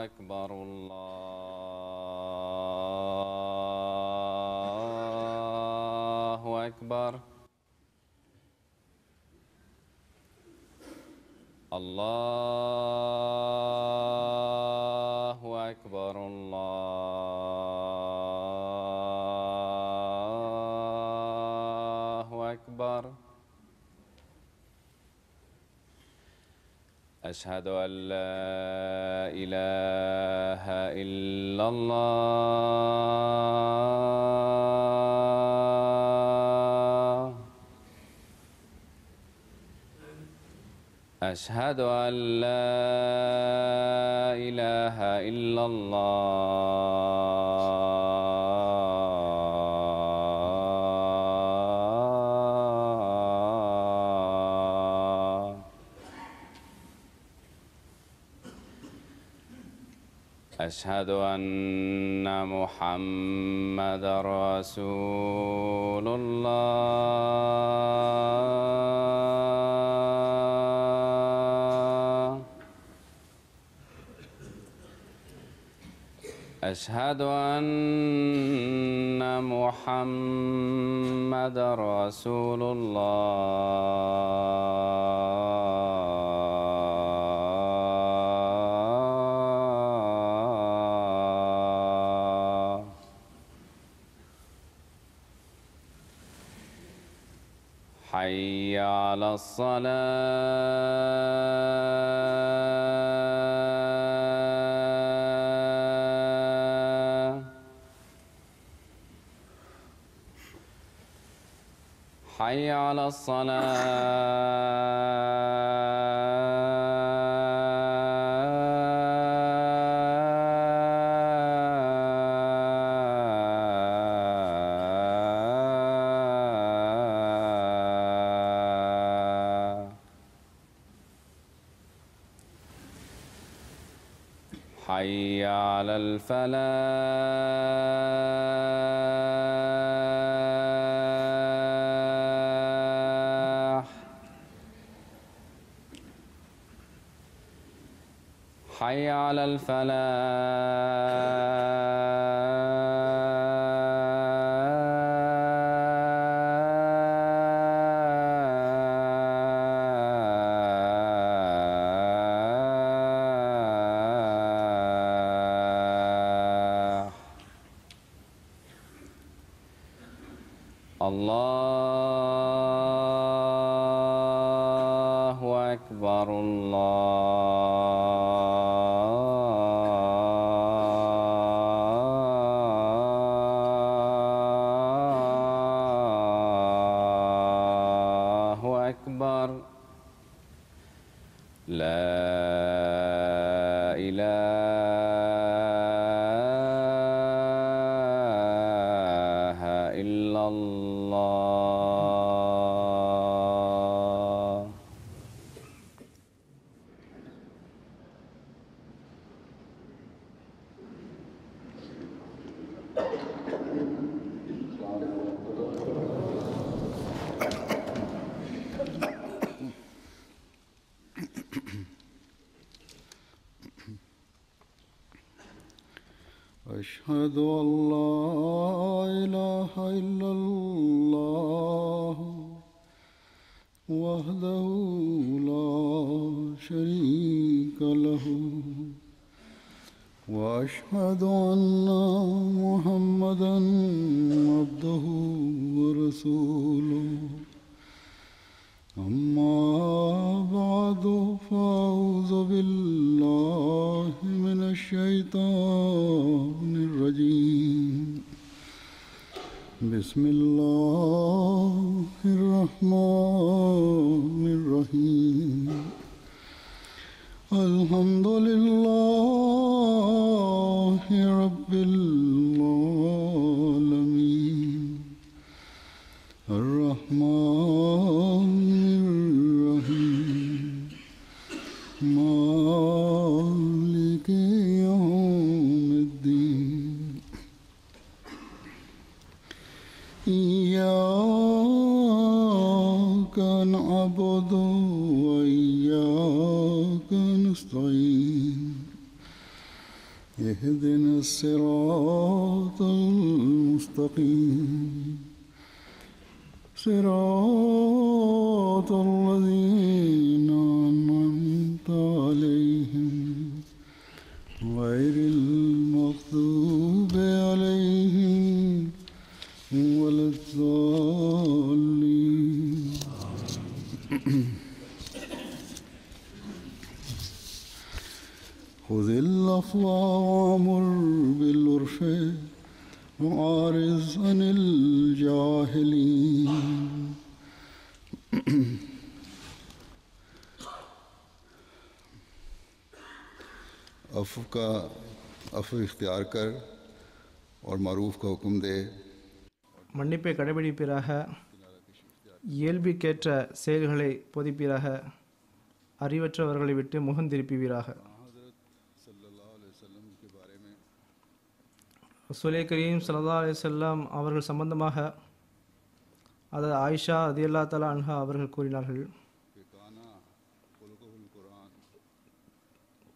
أكبر الله أكبر. الله أكبر الله أكبر. أشهد أن لا إله إلا الله. أشهد أن لا إله إلا الله. أشهد أن محمدًا رسول الله. أشهد أن محمدًا رسول الله. حي على الصلاة. حي على الصلاة. حي على الفلاح. حي على الفلاح. الله أكبر الله أكبر. لا إله إلا الله. أشهد أن لا إله إلا الله وحده لا شريك له وأشهد أن محمدًا عبده ورسوله. أما بعد فأعوذ بالله من الشيطان الرجيم. بسم الله الرحمن الرحيم. الحمد لله رب العالمين. الرحمن الرحيم. مالك يوم الدين. إياك نعبد وإياك نستعين. اهدنا الصراط المستقيم صراط الذين أنعمت عليهم غير المغضوب عليهم ولا الضالين. خذ العفو وأمر بالعرف وأعرض عن الجاهلين. अफ़्व इख्तियार कर और मारूफ का हुक्म दे. மன்னிப்பை கடைபிடிப்பீராக, இயல்புக்கேற்ற செயல்களை போதிப்பீராக, அறிவற்றவர்களை விட்டு முகந்திருப்பீராக. ரசூலே கரீம் ஸல்லல்லாஹு அலைஹி வஸல்லம் அவர்கள் சம்பந்தமாக அதாவது ஆயிஷா ரலியல்லாஹு தஆலா அன்ஹா அவர்கள் கூறினார்கள்,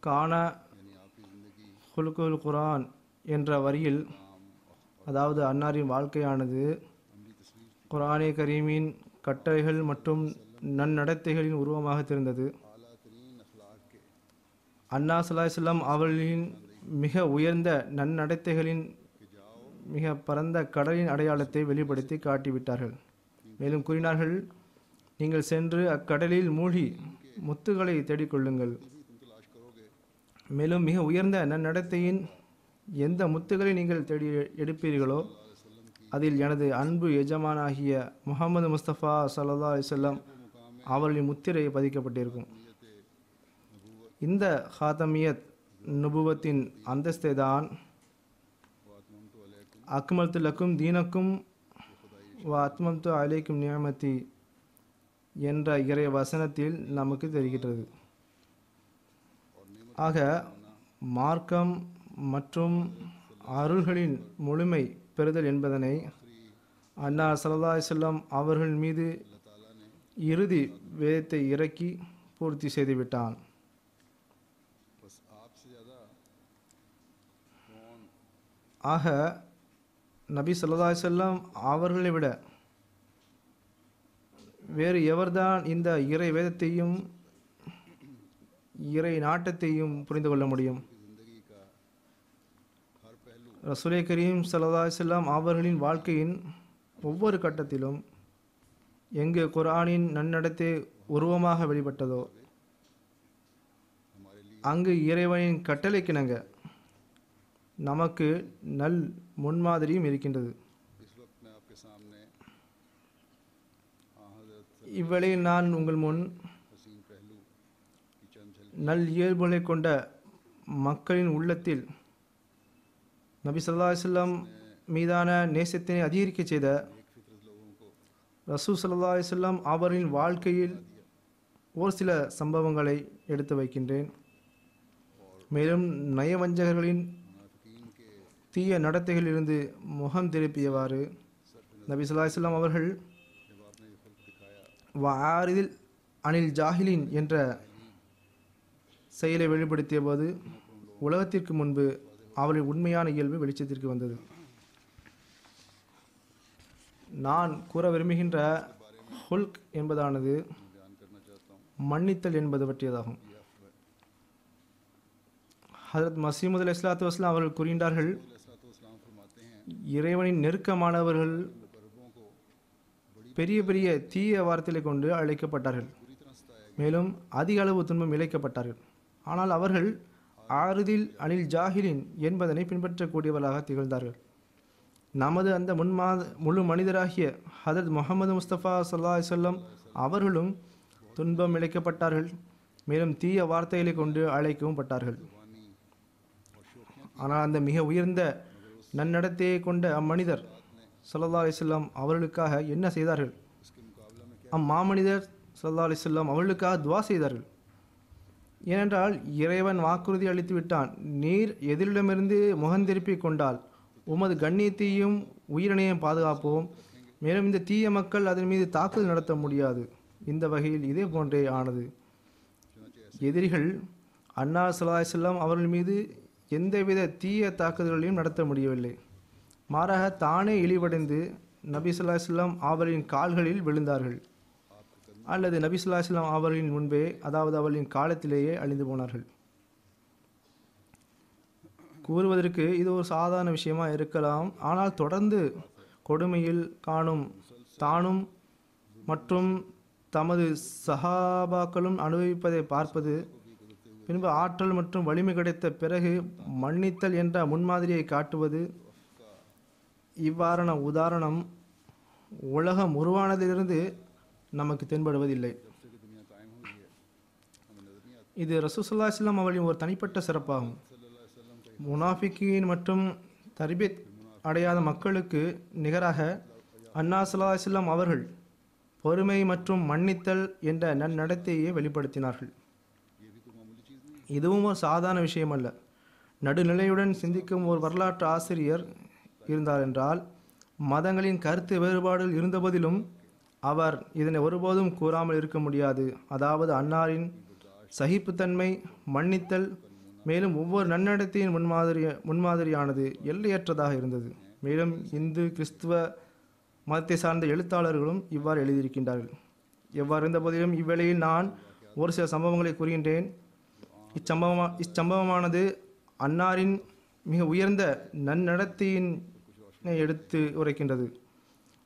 கானா ஹுலுகுல் குர்ஆன் என்ற வரியில், அதாவது அன்னாரின் வாழ்க்கையானது குர்ஆனே கரீமின் கட்டளைகள் மற்றும் நன்னடத்தைகளின் உருவமாக தெரிந்தது. அன்னா ஸல்லல்லாஹு அலைஹி வஸல்லம் அவர்களின் மிக உயர்ந்த நன்னடத்தைகளின் மிக பரந்த கடலின் அடையாளத்தை வெளிப்படுத்தி காட்டிவிட்டார்கள். மேலும் கூறினார்கள், நீங்கள் சென்று அக்கடலில் மூழ்கி முத்துகளை தேடிக்கொள்ளுங்கள். மேலும் மிக உயர்ந்த நன்னடத்தையின் எந்த முத்துக்களை நீங்கள் தேடி எடுப்பீர்களோ அதில் எனது அன்பு எஜமானாகிய முஹம்மது முஸ்தபா ஸல்லல்லாஹு அலைஹி வஸல்லம் அவர்களின் முத்திரை பதிக்கப்பட்டிருக்கும். இந்த ஹாத்தமியத் நுபுவத்தின் அந்தஸ்தை தான் அக்மல்து லக்கும் தீனக்கும் வ அத்மம்து அலைக்கும் நியமதி என்ற இறை வசனத்தில் நமக்கு தெரிகிறது. ஆக மார்க்கம் மற்றும் அருள்களின் முழுமை பெறுதல் என்பதனை அன்னா ஸல்லல்லாஹு அலைஹி வஸல்லம் அவர்கள் மீது இறுதி வேதத்தை இறக்கி பூர்த்தி செய்துவிட்டான். ஆக நபி ஸல்லல்லாஹு அலைஹி வஸல்லம் அவர்களை விட வேறு எவர்தான் இந்த இறை வேதத்தையும் இறை நாட்டத்தையும் புரிந்து கொள்ள முடியும்? ரசூலே கரீம் ஸல்லல்லாஹு அலைஹி வஸல்லம் அவர்களின் வாழ்க்கையின் ஒவ்வொரு கட்டத்திலும் எங்கு குர்ஆனின் நன்னடத்தை உருவமாக வெளிப்பட்டதோ அங்கு இறைவனின் கட்டளைக்கிணங்க நமக்கு நல் முன்மாதிரியும் இருக்கின்றது. இவ்வேளையில் நான் உங்கள் முன் நல் இயல்புகளை கொண்ட மக்களின் உள்ளத்தில் நபி ஸல்லல்லாஹு அலைஹி வஸல்லம் மீதான நேசத்தினை அதிகரிக்க செய்த ரசூல் ஸல்லல்லாஹு அலைஹி வஸல்லம் அவரின் வாழ்க்கையில் ஒரு சில சம்பவங்களை எடுத்து வைக்கின்றேன். மேலும் நயவஞ்சகர்களின் தீய நடத்தைகளிலிருந்து முகம் திருப்பியவாறு நபி ஸல்லல்லாஹு அலைஹி வஸல்லம் அவர்கள் வஆரிதில் அனில் ஜாஹிலின் என்ற செயலை வெளிப்படுத்திய போது உலகத்திற்கு முன்பு அவரின் உண்மையான இயல்பு வெளிச்சத்திற்கு வந்தது. நான் கூற விரும்புகின்ற ஹுல்க் என்பதானது மன்னித்தல் என்பது பற்றியதாகும். ஹஜ்ரத் மஸீஹ் அலைஹிஸ்ஸலாத்து வஸ்ஸலாம் அவர்கள் கூறுகின்றார்கள், இறைவனின் நெருக்கமானவர்கள் பெரிய பெரிய தீய வார்த்தைகளை கொண்டு அழைக்கப்பட்டார்கள். மேலும் அதிக அளவு துன்பம் இழைக்கப்பட்டார்கள். ஆனால் அவர்கள் ஆறுதில் அனில் ஜாஹிலின் என்பதனை பின்பற்றக்கூடியவர்களாக திகழ்ந்தார்கள். நமது அந்த முழு மனிதராகிய ஹஜ்ரத் முஹம்மது முஸ்தபா ஸல்லல்லாஹு அலைஹி வஸல்லம் அவர்களும் துன்பம் இழைக்கப்பட்டார்கள். மேலும் தீய வார்த்தைகளை கொண்டு அழைக்கவும் பட்டார்கள். ஆனால் அந்த மிக உயர்ந்த நன்னடத்தையை கொண்ட அம்மனிதர் ஸல்லல்லாஹு அலைஹி வஸல்லம் அவர்களுக்காக என்ன செய்தார்கள்? அம்மாமனிதர் ஸல்லல்லாஹு அலைஹி வஸல்லம் அவர்களுக்காக துவா செய்தார்கள். ஏனென்றால் இறைவன் வாக்குறுதி அளித்து விட்டான், நீர் எதிரிடமிருந்து முகந்திருப்பி கொண்டால் உமது கண்ணியத்தையும் உயிரினையும் பாதுகாப்போம். மேலும் இந்த தீய மக்கள் அதன் மீது தாக்குதல் நடத்த முடியாது. இந்த வகையில் இதே போன்றே ஆனது. எதிரிகள் அன்னா ஸல்லல்லாஹு அலைஹி வஸல்லம் அவர்கள் மீது எந்தவித தீய தாக்குதல்களையும் நடத்த முடியவில்லை. மாறாக தானே இழிவடைந்து நபி ஸல்லல்லாஹு அலைஹி வஸல்லம் அவர்களின் கால்களில் விழுந்தார்கள், அல்லது நபி ஸல்லல்லாஹு அலைஹி வஸல்லம் அவர்களின் முன்பே, அதாவது அவர்களின் காலத்திலேயே அழிந்து போனார்கள். கூறுவதற்கு இது ஒரு சாதாரண விஷயமா இருக்கலாம். ஆனால் தொடர்ந்து கொடுமையில் காணும் தானும் மற்றும் தமது சஹாபாக்களும் அனுபவிப்பதை பார்ப்பது, பின்பு ஆற்றல் மற்றும் வலிமை கிடைத்த பிறகு மன்னித்தல் என்ற முன்மாதிரியை காட்டுவது, இவ்வாறான உதாரணம் உலகம் உருவானதிலிருந்து நமக்கு தென்படுவதில்லை. இது ரசூல் ஸல்லல்லாஹு அலைஹி வஸல்லம் அவர்களின் ஒரு தனிப்பட்ட சிறப்பாகும். முனாஃபிகீன் மற்றும் தர்பியத் அடையாத மக்களுக்கு நிகராக அன்னார் ஸல்லல்லாஹு அலைஹி வஸல்லம் அவர்கள் பொறுமை மற்றும் மன்னித்தல் என்ற நன்னடத்தையே வெளிப்படுத்தினார்கள். இதுவும் ஒரு சாதாரண விஷயம் அல்ல. நடுநிலையுடன் சிந்திக்கும் ஒரு வரலாற்று ஆசிரியர் இருந்தார் என்றால், மதங்களின் கருத்து வேறுபாடுகள் இருந்தபோதிலும் அவர் இதனை ஒருபோதும் கூறாமல் இருக்க முடியாது. அதாவது அன்னாரின் சகிப்புத்தன்மை, மன்னித்தல், மேலும் ஒவ்வொரு நன்னடத்தையின் முன்மாதிரியானது எல்லையற்றதாக இருந்தது. மேலும் இந்து கிறிஸ்துவ மதத்தை சார்ந்த எழுத்தாளர்களும் இவ்வாறு எழுதியிருக்கின்றார்கள். எவ்வாறு இருந்த போதிலும் இவ்வேளையில் நான் ஒரு சில சம்பவங்களை கூறுகின்றேன். இச்சம்பவமானது அன்னாரின் மிக உயர்ந்த நன்னடத்தையினை எடுத்து உரைக்கின்றது.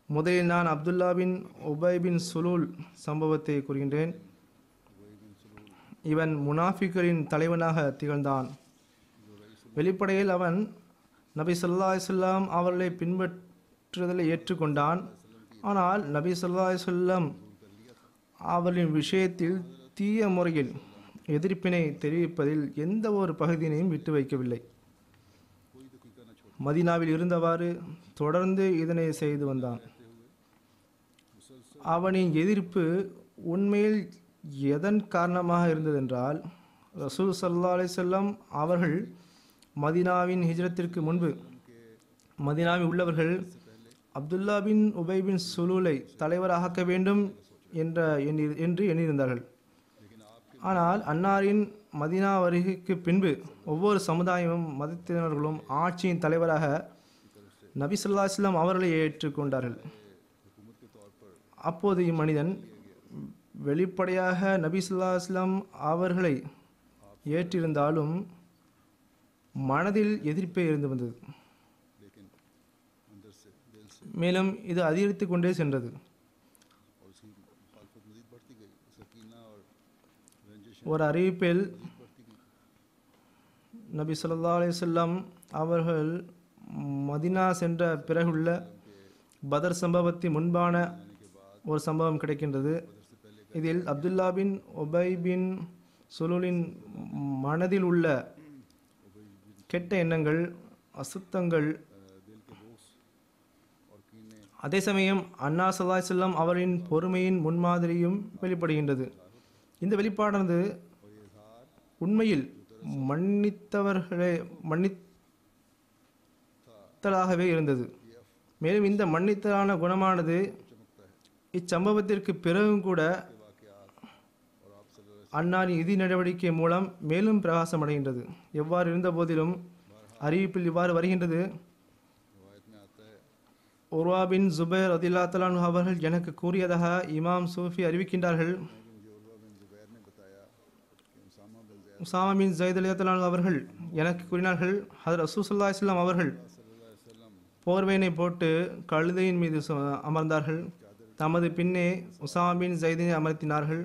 முதலில் நான் அப்துல்லா பின் உபை பின் சுலூல் சம்பவத்தை கூறுகின்றேன். இவன் முனாஃபிக்களின் தலைவனாக திகழ்ந்தான். வெளிப்படையில் அவன் நபி ஸல்லல்லாஹு அலைஹி வஸல்லம் அவர்களை பின்பற்றுதலை ஏற்றுக்கொண்டான். ஆனால் நபி ஸல்லல்லாஹு அலைஹி வஸல்லம் அவர்களின் விஷயத்தில் தீய முறையில் எதிர்ப்பினை தெரிவிப்பதில் எந்த ஒரு பகுதியினையும் விட்டு வைக்கவில்லை. மதீனாவில் இருந்தவாறு தொடர்ந்து இதனை செய்து வந்தான். அவனின் எதிர்ப்பு உண்மையில் எதன் காரணமாக இருந்ததென்றால், ரசூல் ஸல்லல்லாஹு அலைஹி வஸல்லம் அவர்கள் மதீனாவின் ஹிஜ்ரத்திற்கு முன்பு மதீனாவில் உள்ளவர்கள் அப்துல்லா பின் உபை பின் சுலூலை தலைவராக்க வேண்டும் என்று எண்ணியிருந்தார்கள். ஆனால் அன்னாரின் மதீனா வருகைக்கு பின்பு ஒவ்வொரு சமுதாயமும் மதத்தினர்களும் ஆட்சியின் தலைவராக நபி ஸல்லல்லாஹு அலைஹி வஸல்லம் அவர்களை ஏற்றுக்கொண்டார்கள். அப்போது இம்மனிதன் வெளிப்படையாக நபி ஸல்லல்லாஹு அலைஹி வஸல்லம் அவர்களை ஏற்றிருந்தாலும் மனதில் எதிர்ப்பே இருந்து வந்தது. மேலும் இது அதிகரித்து கொண்டே சென்றது. ஒரு அறிவிப்பில் நபி ஸல்லல்லாஹு அலைஹி வஸல்லம் அவர்கள் மதீனா சென்ற பிறகுள்ள பதர் சம்பவத்தின் முன்பான ஒரு சம்பவம் கிடைக்கின்றது. இதில் அப்துல்லா பின் உபை பின் சுலூலின் மனதில் உள்ள கெட்ட எண்ணங்கள், அசுத்தங்கள், அதே சமயம் அன்னார் ஸல்லல்லாஹு அலைஹி வஸல்லம் அவரின் பொறுமையின் முன்மாதிரியும் வெளிப்படுகின்றது. இந்த வெளிப்பாடானது உண்மையில் மன்னித்தலாகவே இருந்தது. மேலும் இந்த மன்னித்தலான குணமானது இச்சம்பவத்திற்கு பிறகும் கூட அன்னாரின் இறுதி நடவடிக்கை மூலம் மேலும் பிரகாசமடைகின்றது. எவ்வாறு இருந்த போதிலும் அறிவிப்பில் இவ்வாறு வருகின்றது, உர்வா பின் ஜுபைர் ரலியல்லாஹு தஆலா அன்ஹு அவர்கள் எனக்கு கூறியதாக இமாம் சூஃபி அறிவிக்கின்றார்கள். உசாமா பின் ஸைத் ரலியல்லாஹு அன்ஹு அவர்கள் எனக்கு கூறினார்கள், ஹஜ்ரத் ரசூல் ஸல்லல்லாஹு அலைஹி வஸல்லம் அவர்கள் போர்வையினை போட்டு கழுதையின் மீது அமர்ந்தார்கள். தமது பின்னே உசாமா பின் ஸைதினை அமர்த்தினார்கள்.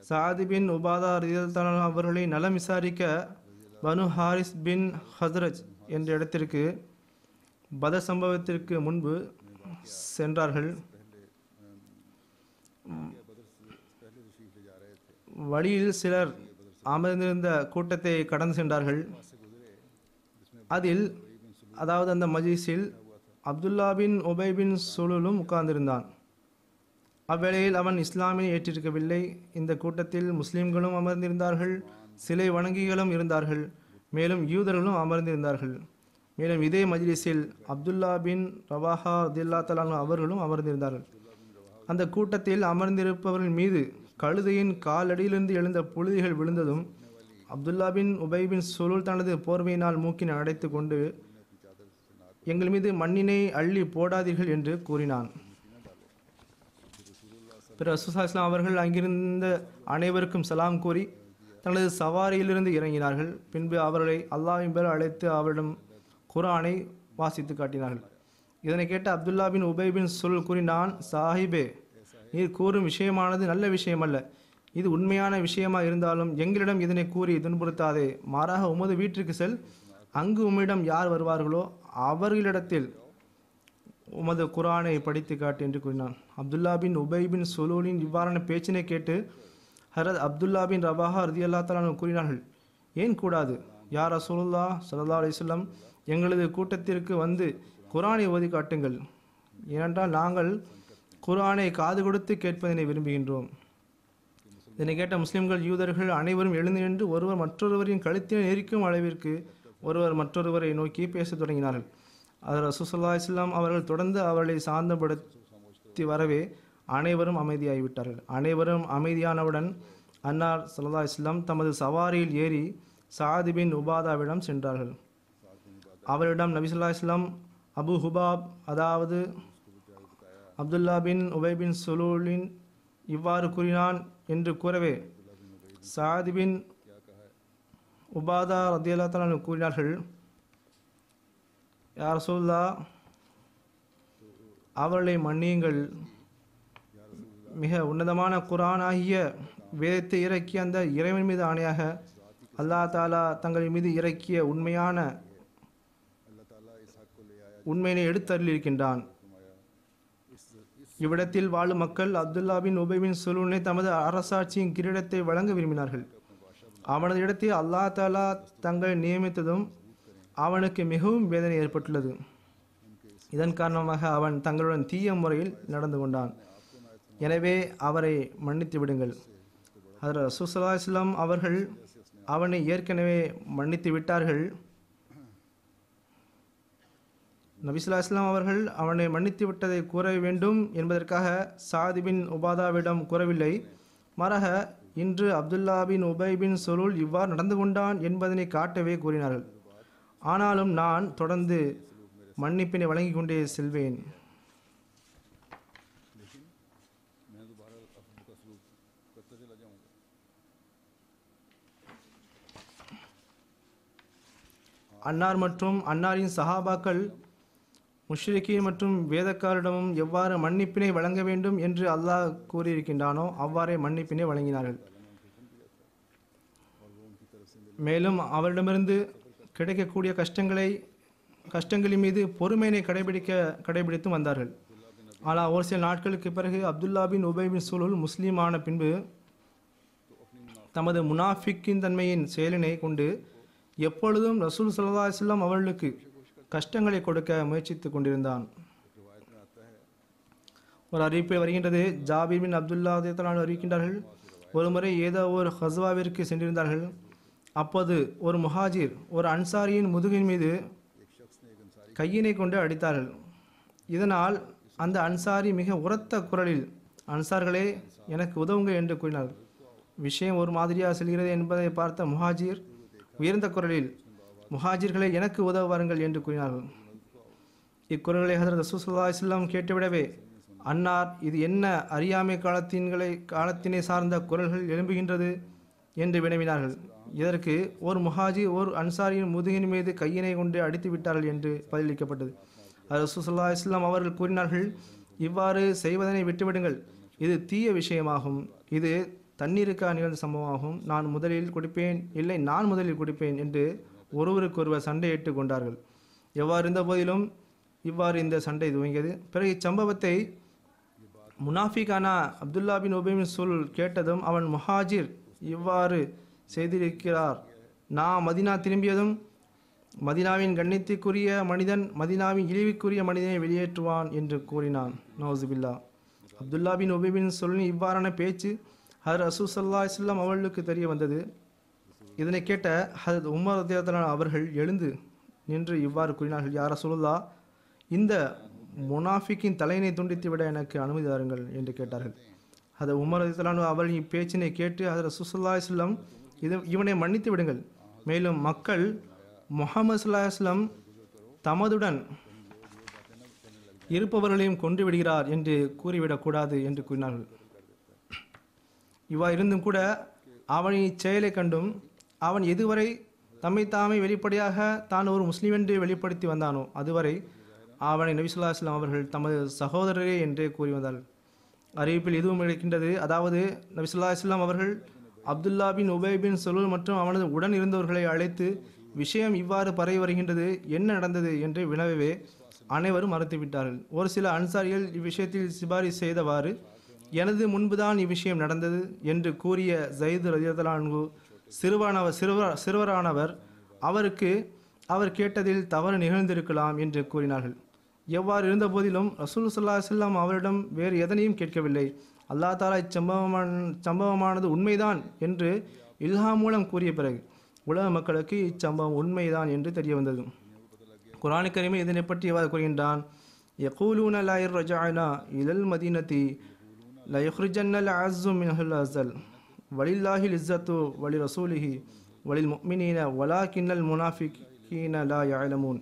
சாத் பின் உபாதா ரலியல்லாஹு அன்ஹு அவர்களை நலம் விசாரிக்க பனு ஹாரிஸ் பின் ஹஸ்ரஜ் என்ற இடத்திற்கு பதர் சம்பவத்திற்கு முன்பு சென்றார்கள். வழியில் சிலர் அமர்ந்திருந்த கூட்டத்தை கடந்து சென்றார்கள். அதில், அதாவது அந்த மஜ்லிஸில் அப்துல்லா பின் உபை பின் சுலூலும் உட்கார்ந்திருந்தான். அவ்வேளையில் அவன் இஸ்லாமினை ஏற்றிருக்கவில்லை. இந்த கூட்டத்தில் முஸ்லிம்களும் அமர்ந்திருந்தார்கள், சிலை வணங்கிகளும் இருந்தார்கள், மேலும் யூதர்களும் அமர்ந்திருந்தார்கள். மேலும் இதே மஜ்லிஸில் அப்துல்லா பின் ரவாஹா ரலியல்லாஹு தஆலா அன்ஹு அவர்களும் அமர்ந்திருந்தார்கள். அந்த கூட்டத்தில் அமர்ந்திருப்பவர்கள் மீது கழுதையின் காலடியிலிருந்து எழுந்த புழுதிகள் விழுந்ததும் அப்துல்லா பின் உபை பின் சுலூல் தனது போர்வையினால் மூக்கினை அடைத்து கொண்டு எங்கள் மீது மண்ணினை அள்ளி போடாதீர்கள் என்று கூறினான். பிற ரசூலுல்லாஹி இஸ்லாம் அவர்கள் அங்கிருந்த அனைவருக்கும் சலாம் கூறி தனது சவாரியிலிருந்து இறங்கினார்கள். பின்பு அவர்களை அல்லாஹ்வின் பேர் அழைத்து அவரிடம் குர்ஆனை வாசித்து காட்டினார்கள். இதனை கேட்ட அப்துல்லா பின் உபை பின் சுல் கூறினான், சாஹிபே, நீர் கூறும் விஷயமானது நல்ல விஷயம் அல்ல. இது உண்மையான விஷயமாக இருந்தாலும் எங்களிடம் இதனை கூறி துன்புறுத்தாதே. மாறாக உமது வீட்டிற்கு செல். அங்கு உம்மிடம் யார் வருவார்களோ அவர்களிடத்தில் உமது குர்ஆனை படித்து காட்டு என்று கூறினான். அப்துல்லா பின் உபை பின் சுலூலின் இவ்வாறான பேச்சினை கேட்டு ஹரத் அப்துல்லா பின் ரவாஹா ரலியல்லாஹு தஆலா கூறினார்கள், ஏன் கூடாது? யா ரசூலுல்லாஹ் ஸல்லல்லாஹு அலைஹி வஸல்லம், எங்களது கூட்டத்திற்கு வந்து குர்ஆனை ஓதி காட்டுங்கள். ஏனென்றால் நாங்கள் குர்ஆனை காது கொடுத்து கேட்பதனை விரும்புகின்றோம். இதனை கேட்ட முஸ்லிம்கள் யூதர்கள் அனைவரும் எழுந்து நின்று ஒருவர் மற்றொருவரின் கழுத்தினை நெரிக்கும் அளவிற்கு ஒருவர் மற்றொருவரை நோக்கி பேசத் தொடங்கினார்கள். அதில் ரசூலுல்லாஹி ஸல்லல்லாஹு அலைஹி வஸல்லம் அவர்கள் தொடர்ந்து அவர்களை சாந்தப்படுத்தி வரவே அனைவரும் அமைதியாகிவிட்டார்கள். அனைவரும் அமைதியானவுடன் அன்னார் ஸல்லல்லாஹு அலைஹி வஸல்லம் தமது சவாரியில் ஏறி சாத் பின் உபாதாவிடம் சென்றார்கள். அவரிடம் நபி ஸல்லல்லாஹு அலைஹி வஸல்லம் அபு ஹுபாப், அதாவது அப்துல்லா பின் உபை பின் சுலூலின் இவ்வாறு கூறினான் என்று கூறவே சாத் பின் உபாதா ரலியல்லாஹு தஆலா கூறினார்கள், யா ரசூலுல்லாஹ், அவர்களை மன்னியுங்கள். மிக உன்னதமான குர்ஆன் ஆகிய வேதத்தை இறக்கிய அந்த இறைவன் மீது ஆணையாக அல்லாஹ் தாலா தங்கள் மீது இறக்கிய உண்மையினை எடுத்தருளியிருக்கின்றான். இவ்விடத்தில் வாழும் மக்கள் அப்துல்லா பின் உபை பின் சுலூனை தமது அரசாட்சியின் கிரீடத்தை வழங்க விரும்பினார்கள். அவனது இடத்தில் அல்லாஹ் தாலா தங்களை நியமித்ததும் அவனுக்கு மிகவும் வேதனை ஏற்பட்டுள்ளது. இதன் காரணமாக அவன் தங்களுடன் தீய முறையில் நடந்து கொண்டான். எனவே அவரை மன்னித்து விடுங்கள். ஹஜ்ரத் ரசூலுல்லாஹி ஸல்லல்லாஹு அலைஹி வஸல்லம் அவர்கள் அவனை ஏற்கனவே மன்னித்து விட்டார்கள். நபி ஸல்லல்லாஹு அலைஹி வஸல்லம் அவர்கள் அவனை மன்னித்து விட்டதை கூற வேண்டும் என்பதற்காக சாத் பின் உபாதாவிடம் கூறவில்லை. மாறாக இன்று அப்துல்லா பின் உபை பின் சுலூல் இவ்வாறு நடந்து கொண்டான் என்பதனை காட்டவே கூறினார்கள். ஆனாலும் நான் தொடர்ந்து மன்னிப்பினை வழங்கி கொண்டே செல்வேன். அன்னார் மற்றும் அன்னாரின் சஹாபாக்கள் முஷ்ரிக்கீன் மற்றும் வேதக்காரிடமும் எவ்வாறு மன்னிப்பினை வழங்க வேண்டும் என்று அல்லாஹ் கூறியிருக்கின்றானோ அவ்வாறே மன்னிப்பினை வழங்கினார்கள். மேலும் அவரிடமிருந்து கிடைக்கக்கூடிய கஷ்டங்களின் மீது பொறுமையினை கடைபிடித்து வந்தார்கள். ஆனால் ஒரு சில நாட்களுக்கு பிறகு அப்துல்லா பின் உபை பின் சுலூல் முஸ்லீமான பின்பு தமது முனாஃபிக்கின் தன்மையின் செயலினை கொண்டு எப்பொழுதும் ரசூல் ஸல்லல்லாஹு அலைஹி வஸல்லம் அவர்களுக்கு கஷ்டங்களை கொடுக்க முயற்சித்து கொண்டிருந்தான். ஒரு அறிவிப்பு வருகின்றது, ஜாபீர் பின் அப்துல்லா ரலியல்லாஹு அறிவிக்கின்றார்கள், ஒருமுறை ஏதோ ஒரு ஹஸ்வாவிற்கு சென்றிருந்தார்கள். அப்போது ஒரு முஹாஜிர் ஒரு அன்சாரியின் முதுகின் மீது கையினை கொண்டு அடித்தார்கள். இதனால் அந்த அன்சாரி மிக உரத்த குரலில், அன்சார்களே, எனக்கு உதவுங்கள் என்று கூறினார். விஷயம் ஒரு மாதிரியாக செல்கிறது என்பதை பார்த்த முஹாஜிர் உயர்ந்த குரலில், முஹாஜிர்களை எனக்கு உதவ வாருங்கள் என்று கூறினார்கள். இக்குரல்களை ஹஜ்ரத் ரசூலுல்லாஹி ஸல்லல்லாஹு அலைஹி வஸல்லம் கேட்டுவிடவே அன்னார், இது என்ன அறியாமை காலத்தினை சார்ந்த குரல்கள் எழும்புகின்றது என்று வினவினார்கள். இதற்கு ஒரு முஹாஜிர் ஒரு அன்சாரியின் முதுகின் மீது கையினை கொண்டு அடித்து விட்டார்கள் என்று பதிலளிக்கப்பட்டது. ரசூலுல்லாஹி ஸல்லல்லாஹு அலைஹி வஸல்லம் அவர்கள் கூறினார்கள், இவ்வாறு செய்வதனை விட்டுவிடுங்கள், இது தீய விஷயமாகும், இது தண்ணீருக்காக நிகழ்ந்த சம்பவமாகும். நான் முதலில் குடிப்பேன் என்று ஒருவருக்கொருவர் சண்டையிட்டு கொண்டார்கள். எவ்வாறு இருந்த போதிலும் இவ்வாறு இந்த சண்டை துவங்கியது. பிறகு இச்சம்பவத்தை முனாஃபிகான அப்துல்லா பின் உபை பின் சுலூல் கேட்டதும் அவன், முஹாஜிர் இவ்வாறு செய்திருக்கிறார், நான் மதினா திரும்பியதும் மதினாவின் கண்ணியத்திற்குரிய மனிதன் மதினாவின் இழிவுக்குரிய மனிதனை வெளியேற்றுவான் என்று கூறினான். நவுசுபில்லா. அப்துல்லா பின் உபை பின் சுலூலின் இவ்வாறான பேச்சு ஹஜ்ரத் ரசூல் ஸல்லல்லாஹு அலைஹி வஸல்லம் அவர்களுக்கு தெரிய வந்தது. இதனை கேட்ட ஹஜ்ரத் உமர் ரலியல்லாஹு அன்ஹு அவர்கள் எழுந்து நின்று இவ்வாறு கூறினார்கள், யா ரசூலுல்லாஹ், இந்த முனாஃபிக்கின் தலையினை துண்டித்து விட எனக்கு அனுமதி தாருங்கள் என்று கேட்டார்கள். ஹஜ்ரத் உமர் ரலியல்லாஹு அன்ஹு அவர்களின் இப்பேச்சினை கேட்டு ஹஜ்ரத் ரசூல் ஸல்லல்லாஹு அலைஹி வஸல்லம் இவனை மன்னித்து விடுங்கள். மேலும் மக்கள் முஹம்மது ஸல்லல்லாஹு அலைஹி வஸல்லம் தமதுடன் இருப்பவர்களையும் கொன்று விடுகிறார் என்று கூறிவிடக்கூடாது என்று கூறினார்கள். இவ்வாறு இருந்தும் கூட அவனின் செயலை கண்டும் அவன் எதுவரை தம்மை தாமே வெளிப்படையாக தான் ஒரு முஸ்லீம் என்று வெளிப்படுத்தி வந்தானோ அதுவரை அவனை நபி ஸல்லல்லாஹு அலைஹி வஸல்லம் அவர்கள் தமது சகோதரரே என்றே கூறி வந்தார்கள். அறிவிப்பில் இதுவும் இருக்கின்றது. அதாவது நபி ஸல்லல்லாஹு அலைஹி வஸல்லம் அவர்கள் அப்துல்லா பின் உபை பின் சலூல் மற்றும் அவனது உடன் இருந்தவர்களை அழைத்து விஷயம் இவ்வாறு பரவி வருகின்றது, என்ன நடந்தது என்று வினவவே அனைவரும் மறுத்துவிட்டார்கள். ஒரு சில அன்சாரிகள் இவ்விஷயத்தில் சிபாரிசு செய்தவாறு எனது முன்புதான் இவ்விஷயம் நடந்தது என்று கூறிய ஜயித் ரலியல்லாஹு அன்ஹு சிறுவரானவர் அவருக்கு அவர் கேட்டதில் தவறு நிகழ்ந்திருக்கலாம் என்று கூறினார்கள். எவ்வாறு இருந்த போதிலும் ரசூல் ஸல்லல்லாஹு அலைஹி வஸல்லம் அவரிடம் வேறு எதனையும் கேட்கவில்லை. அல்லாஹ் தஆலா இச்சம்பவமானது உண்மைதான் என்று இல்ஹாம் மூலம் கூறிய பிறகு உலக மக்களுக்கு இச்சம்பவம் உண்மைதான் என்று தெரிய வந்தது. குர்ஆன் கரீமில் இதனை பற்றி இவ்வாறு கூறுகின்றான், யகூலூன லா இர்ஜஅனா இலல் மதீனதி லா யுக்ரிஜன்னல் அஸ்ஸு மின்ஹுல் அஸல் வலில்லாஹில் இஸ்ஸத்து வலி ரசூலிஹி வலில் முஃமினீன வலாக்கின்னல் முனாஃபிகீன லா யஅலமூன்.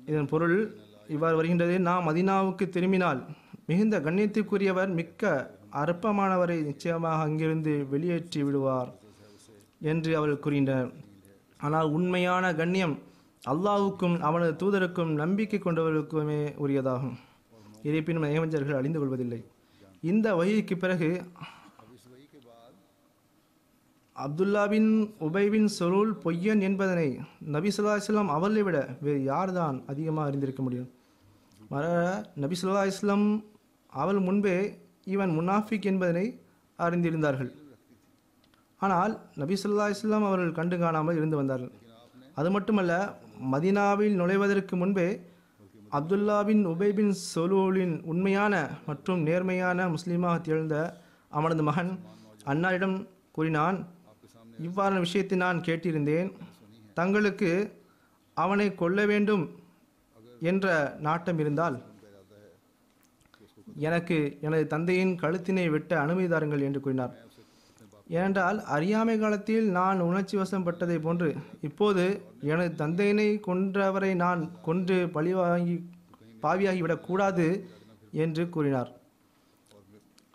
இதன் பொருள் இவ்வாறு வருகின்றது, நாம் மதீனாவுக்கு திரும்பினால் மிகுந்த கண்ணியத்திற்குரியவர் மிக்க அற்பமானவரை நிச்சயமாக அங்கிருந்து வெளியேற்றி விடுவார் என்று அவர்கள் கூறுகின்றனர். ஆனால் உண்மையான கண்ணியம் அல்லாஹ்வுக்கும் அவனது தூதருக்கும் நம்பிக்கை கொண்டவர்களுக்குமே உரியதாகும். இருப்பினும் நியமஞ்சர்கள் அழிந்து கொள்வதில்லை. இந்த வஹீக்கு பிறகு அப்துல்லா பின் உபை பின் சலூல் பொய்யன் என்பதனை நபி ஸல்லல்லாஹு அலைஹி வஸல்லம் அவர்களை விட வேறு யார்தான் அதிகமாக அறிந்திருக்க முடியும்? நபி ஸல்லல்லாஹு அலைஹி வஸல்லம் அவள் முன்பே இவன் முனாஃபிக் என்பதனை அறிந்திருந்தார்கள். ஆனால் நபி ஸல்லல்லாஹு அலைஹி வஸல்லம் அவர்கள் கண்டு காணாமல் இருந்து வந்தார்கள். அது மட்டுமல்ல, மதீனாவில் நுழைவதற்கு முன்பே அப்துல்லா பின் உபை பின் சலூலின் உண்மையான மற்றும் நேர்மையான முஸ்லீமாக திகழ்ந்த அவனது மகன் அன்னாரிடம் கூறினான், இவ்வாறான விஷயத்தை நான் கேட்டிருந்தேன். தங்களுக்கு அவனை கொல்ல வேண்டும் என்ற நாட்டம் இருந்தால் எனக்கு எனது தந்தையின் கழுத்தினை வெட்ட அனுமதி தாருங்கள் என்று கூறினார். ஏனென்றால் அறியாமை காலத்தில் நான் உணர்ச்சி வசம் பட்டதை போன்று இப்போது எனது தந்தையினை கொன்றவரை நான் கொன்று பாவியாகிவிடக்கூடாது என்று கூறினார்.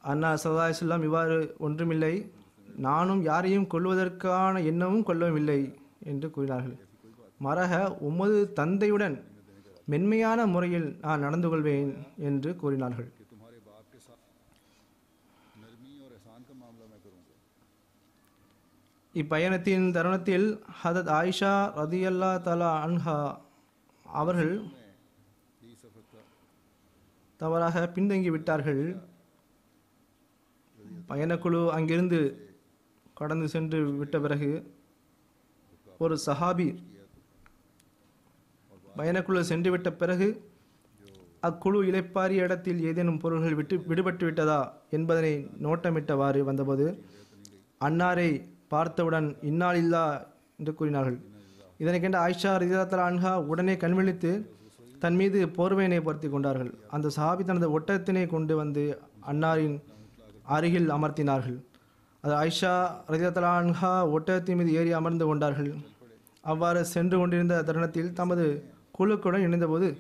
அன்னா ஸல்லல்லாஹு அலைஹி வஸல்லம் இவ்வாறு ஒன்றுமில்லை, நானும் யாரையும் கொல்வதற்கான எண்ணமும் கொள்ளவில்லை என்று கூறினார்கள். மாறாக உமது தந்தையுடன் மென்மையான முறையில் நான் நடந்து கொள்வேன் என்று கூறினார்கள். இப்பயணத்தின் தருணத்தில் ஹதரத் ஆயிஷா ரதியல்லாஹு தஆலா அன்ஹா அவர்கள் தவறாக பின்தங்கி விட்டார்கள். பயணக்குழு அங்கிருந்து கடந்து சென்று விட்ட பிறகு ஒரு சஹாபி பயணக்குழு சென்று விட்ட பிறகு அக்குழு இளைப்பாறிய இடத்தில் ஏதேனும் பொருள்கள் விடுபட்டு விட்டதா என்பதனை நோட்டமிட்டவாறு வந்தபோது அன்னாரை பார்த்தவுடன் இன்னா லில்லாஹ் என்று கூறினார்கள். இதனை கண்ட ஆயிஷா ரலியல்லாஹு அன்ஹா உடனே கண்விழித்து தன் மீது போர்வையினை பொருத்தி கொண்டார்கள். அந்த சஹாபி தனது ஒட்டகத்தினை கொண்டு வந்து அன்னாரின் அருகில் அமர்த்தினார்கள். அது ஆயிஷா ரலியல்லாஹு அன்ஹா ஒட்டகத்தின் மீது ஏறி அமர்ந்து கொண்டார்கள். அவ்வாறு சென்று கொண்டிருந்த தருணத்தில் தமது குழுக்களுடன் இணைந்தபோது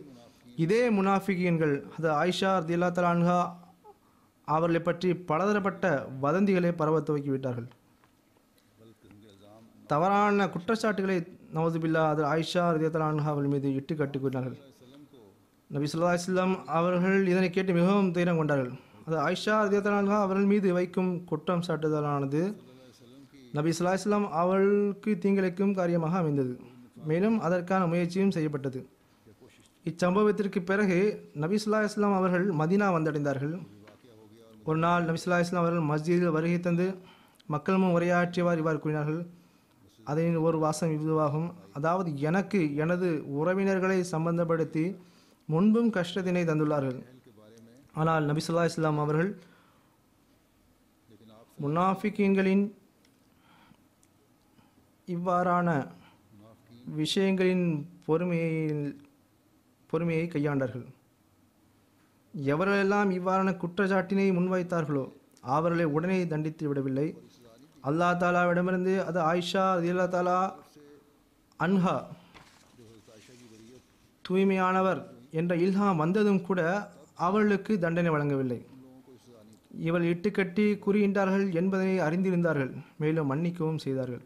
இதே முனாஃபிகீன்கள் அது ஆயிஷா ரலியல்லாஹு அன்ஹா அவர்களை பற்றி பலதரப்பட்ட வதந்திகளை பரவ துவக்கிவிட்டார்கள். தவறான குற்றச்சாட்டுகளை நவதுபில்லா அது ஆயிஷா ரலியல்லாஹு அன்ஹா அவர்கள் மீது இட்டு கட்டி கூறினார்கள். நபி ஸல்லல்லாஹு அலைஹி வஸல்லம் அவர்கள் இதனை கேட்டு மிகவும் தைரியம் கொண்டார்கள். அது ஆயிஷா ரலியல்லாஹு அன்ஹா அவர்கள் மீது வைக்கும் குற்றம் சாட்டுதலானது நபி ஸல்லல்லாஹு அலைஹி வஸல்லம் அவர்களுக்கு தீங்கிழைக்கும் காரியமாக அமைந்தது. மேலும் அதற்கான முயற்சியும் செய்யப்பட்டது. இச்சம்பவத்திற்கு பிறகு நபி ஸல்லல்லாஹு அலைஹி வஸல்லம் அவர்கள் மதீனா வந்தடைந்தார்கள். ஒரு நாள் நபி ஸல்லல்லாஹு அலைஹி வஸல்லம் அவர்கள் மஸ்ஜிதில் வருகை தந்து மக்கள் முன் உரையாற்றியவாறு இவ்வாறு கூறினார்கள். அதன் ஒரு வாசம் இதுவாகும், அதாவது எனக்கு எனது உறவினர்களை சம்பந்தப்படுத்தி முன்பும் கஷ்டத்தினை தந்துள்ளார்கள். ஆனால் நபி ஸல்லல்லாஹு அலைஹி வஸல்லம் அவர்கள் முனாஃபிகீன்களின் இவ்வாறான விஷயங்களின் பொறுமையை கையாண்டார்கள். எவர்களெல்லாம் இவ்வாறான குற்றச்சாட்டினை முன்வைத்தார்களோ அவர்களை உடனே தண்டித்து விடவில்லை. அல்லாஹ் தாலாவிடமிருந்து அது ஆயிஷா ரலியல்லாஹு தாலா அன்ஹா தூய்மையானவர் என்ற இல்ஹாம் வந்ததும் கூட அவளுக்கு தண்டனை வழங்கவில்லை. இவள் இட்டுக்கட்டி கூறுகின்றார்கள் என்பதனை அறிந்திருந்தார்கள், மேலும் மன்னிக்கவும் செய்தார்கள்.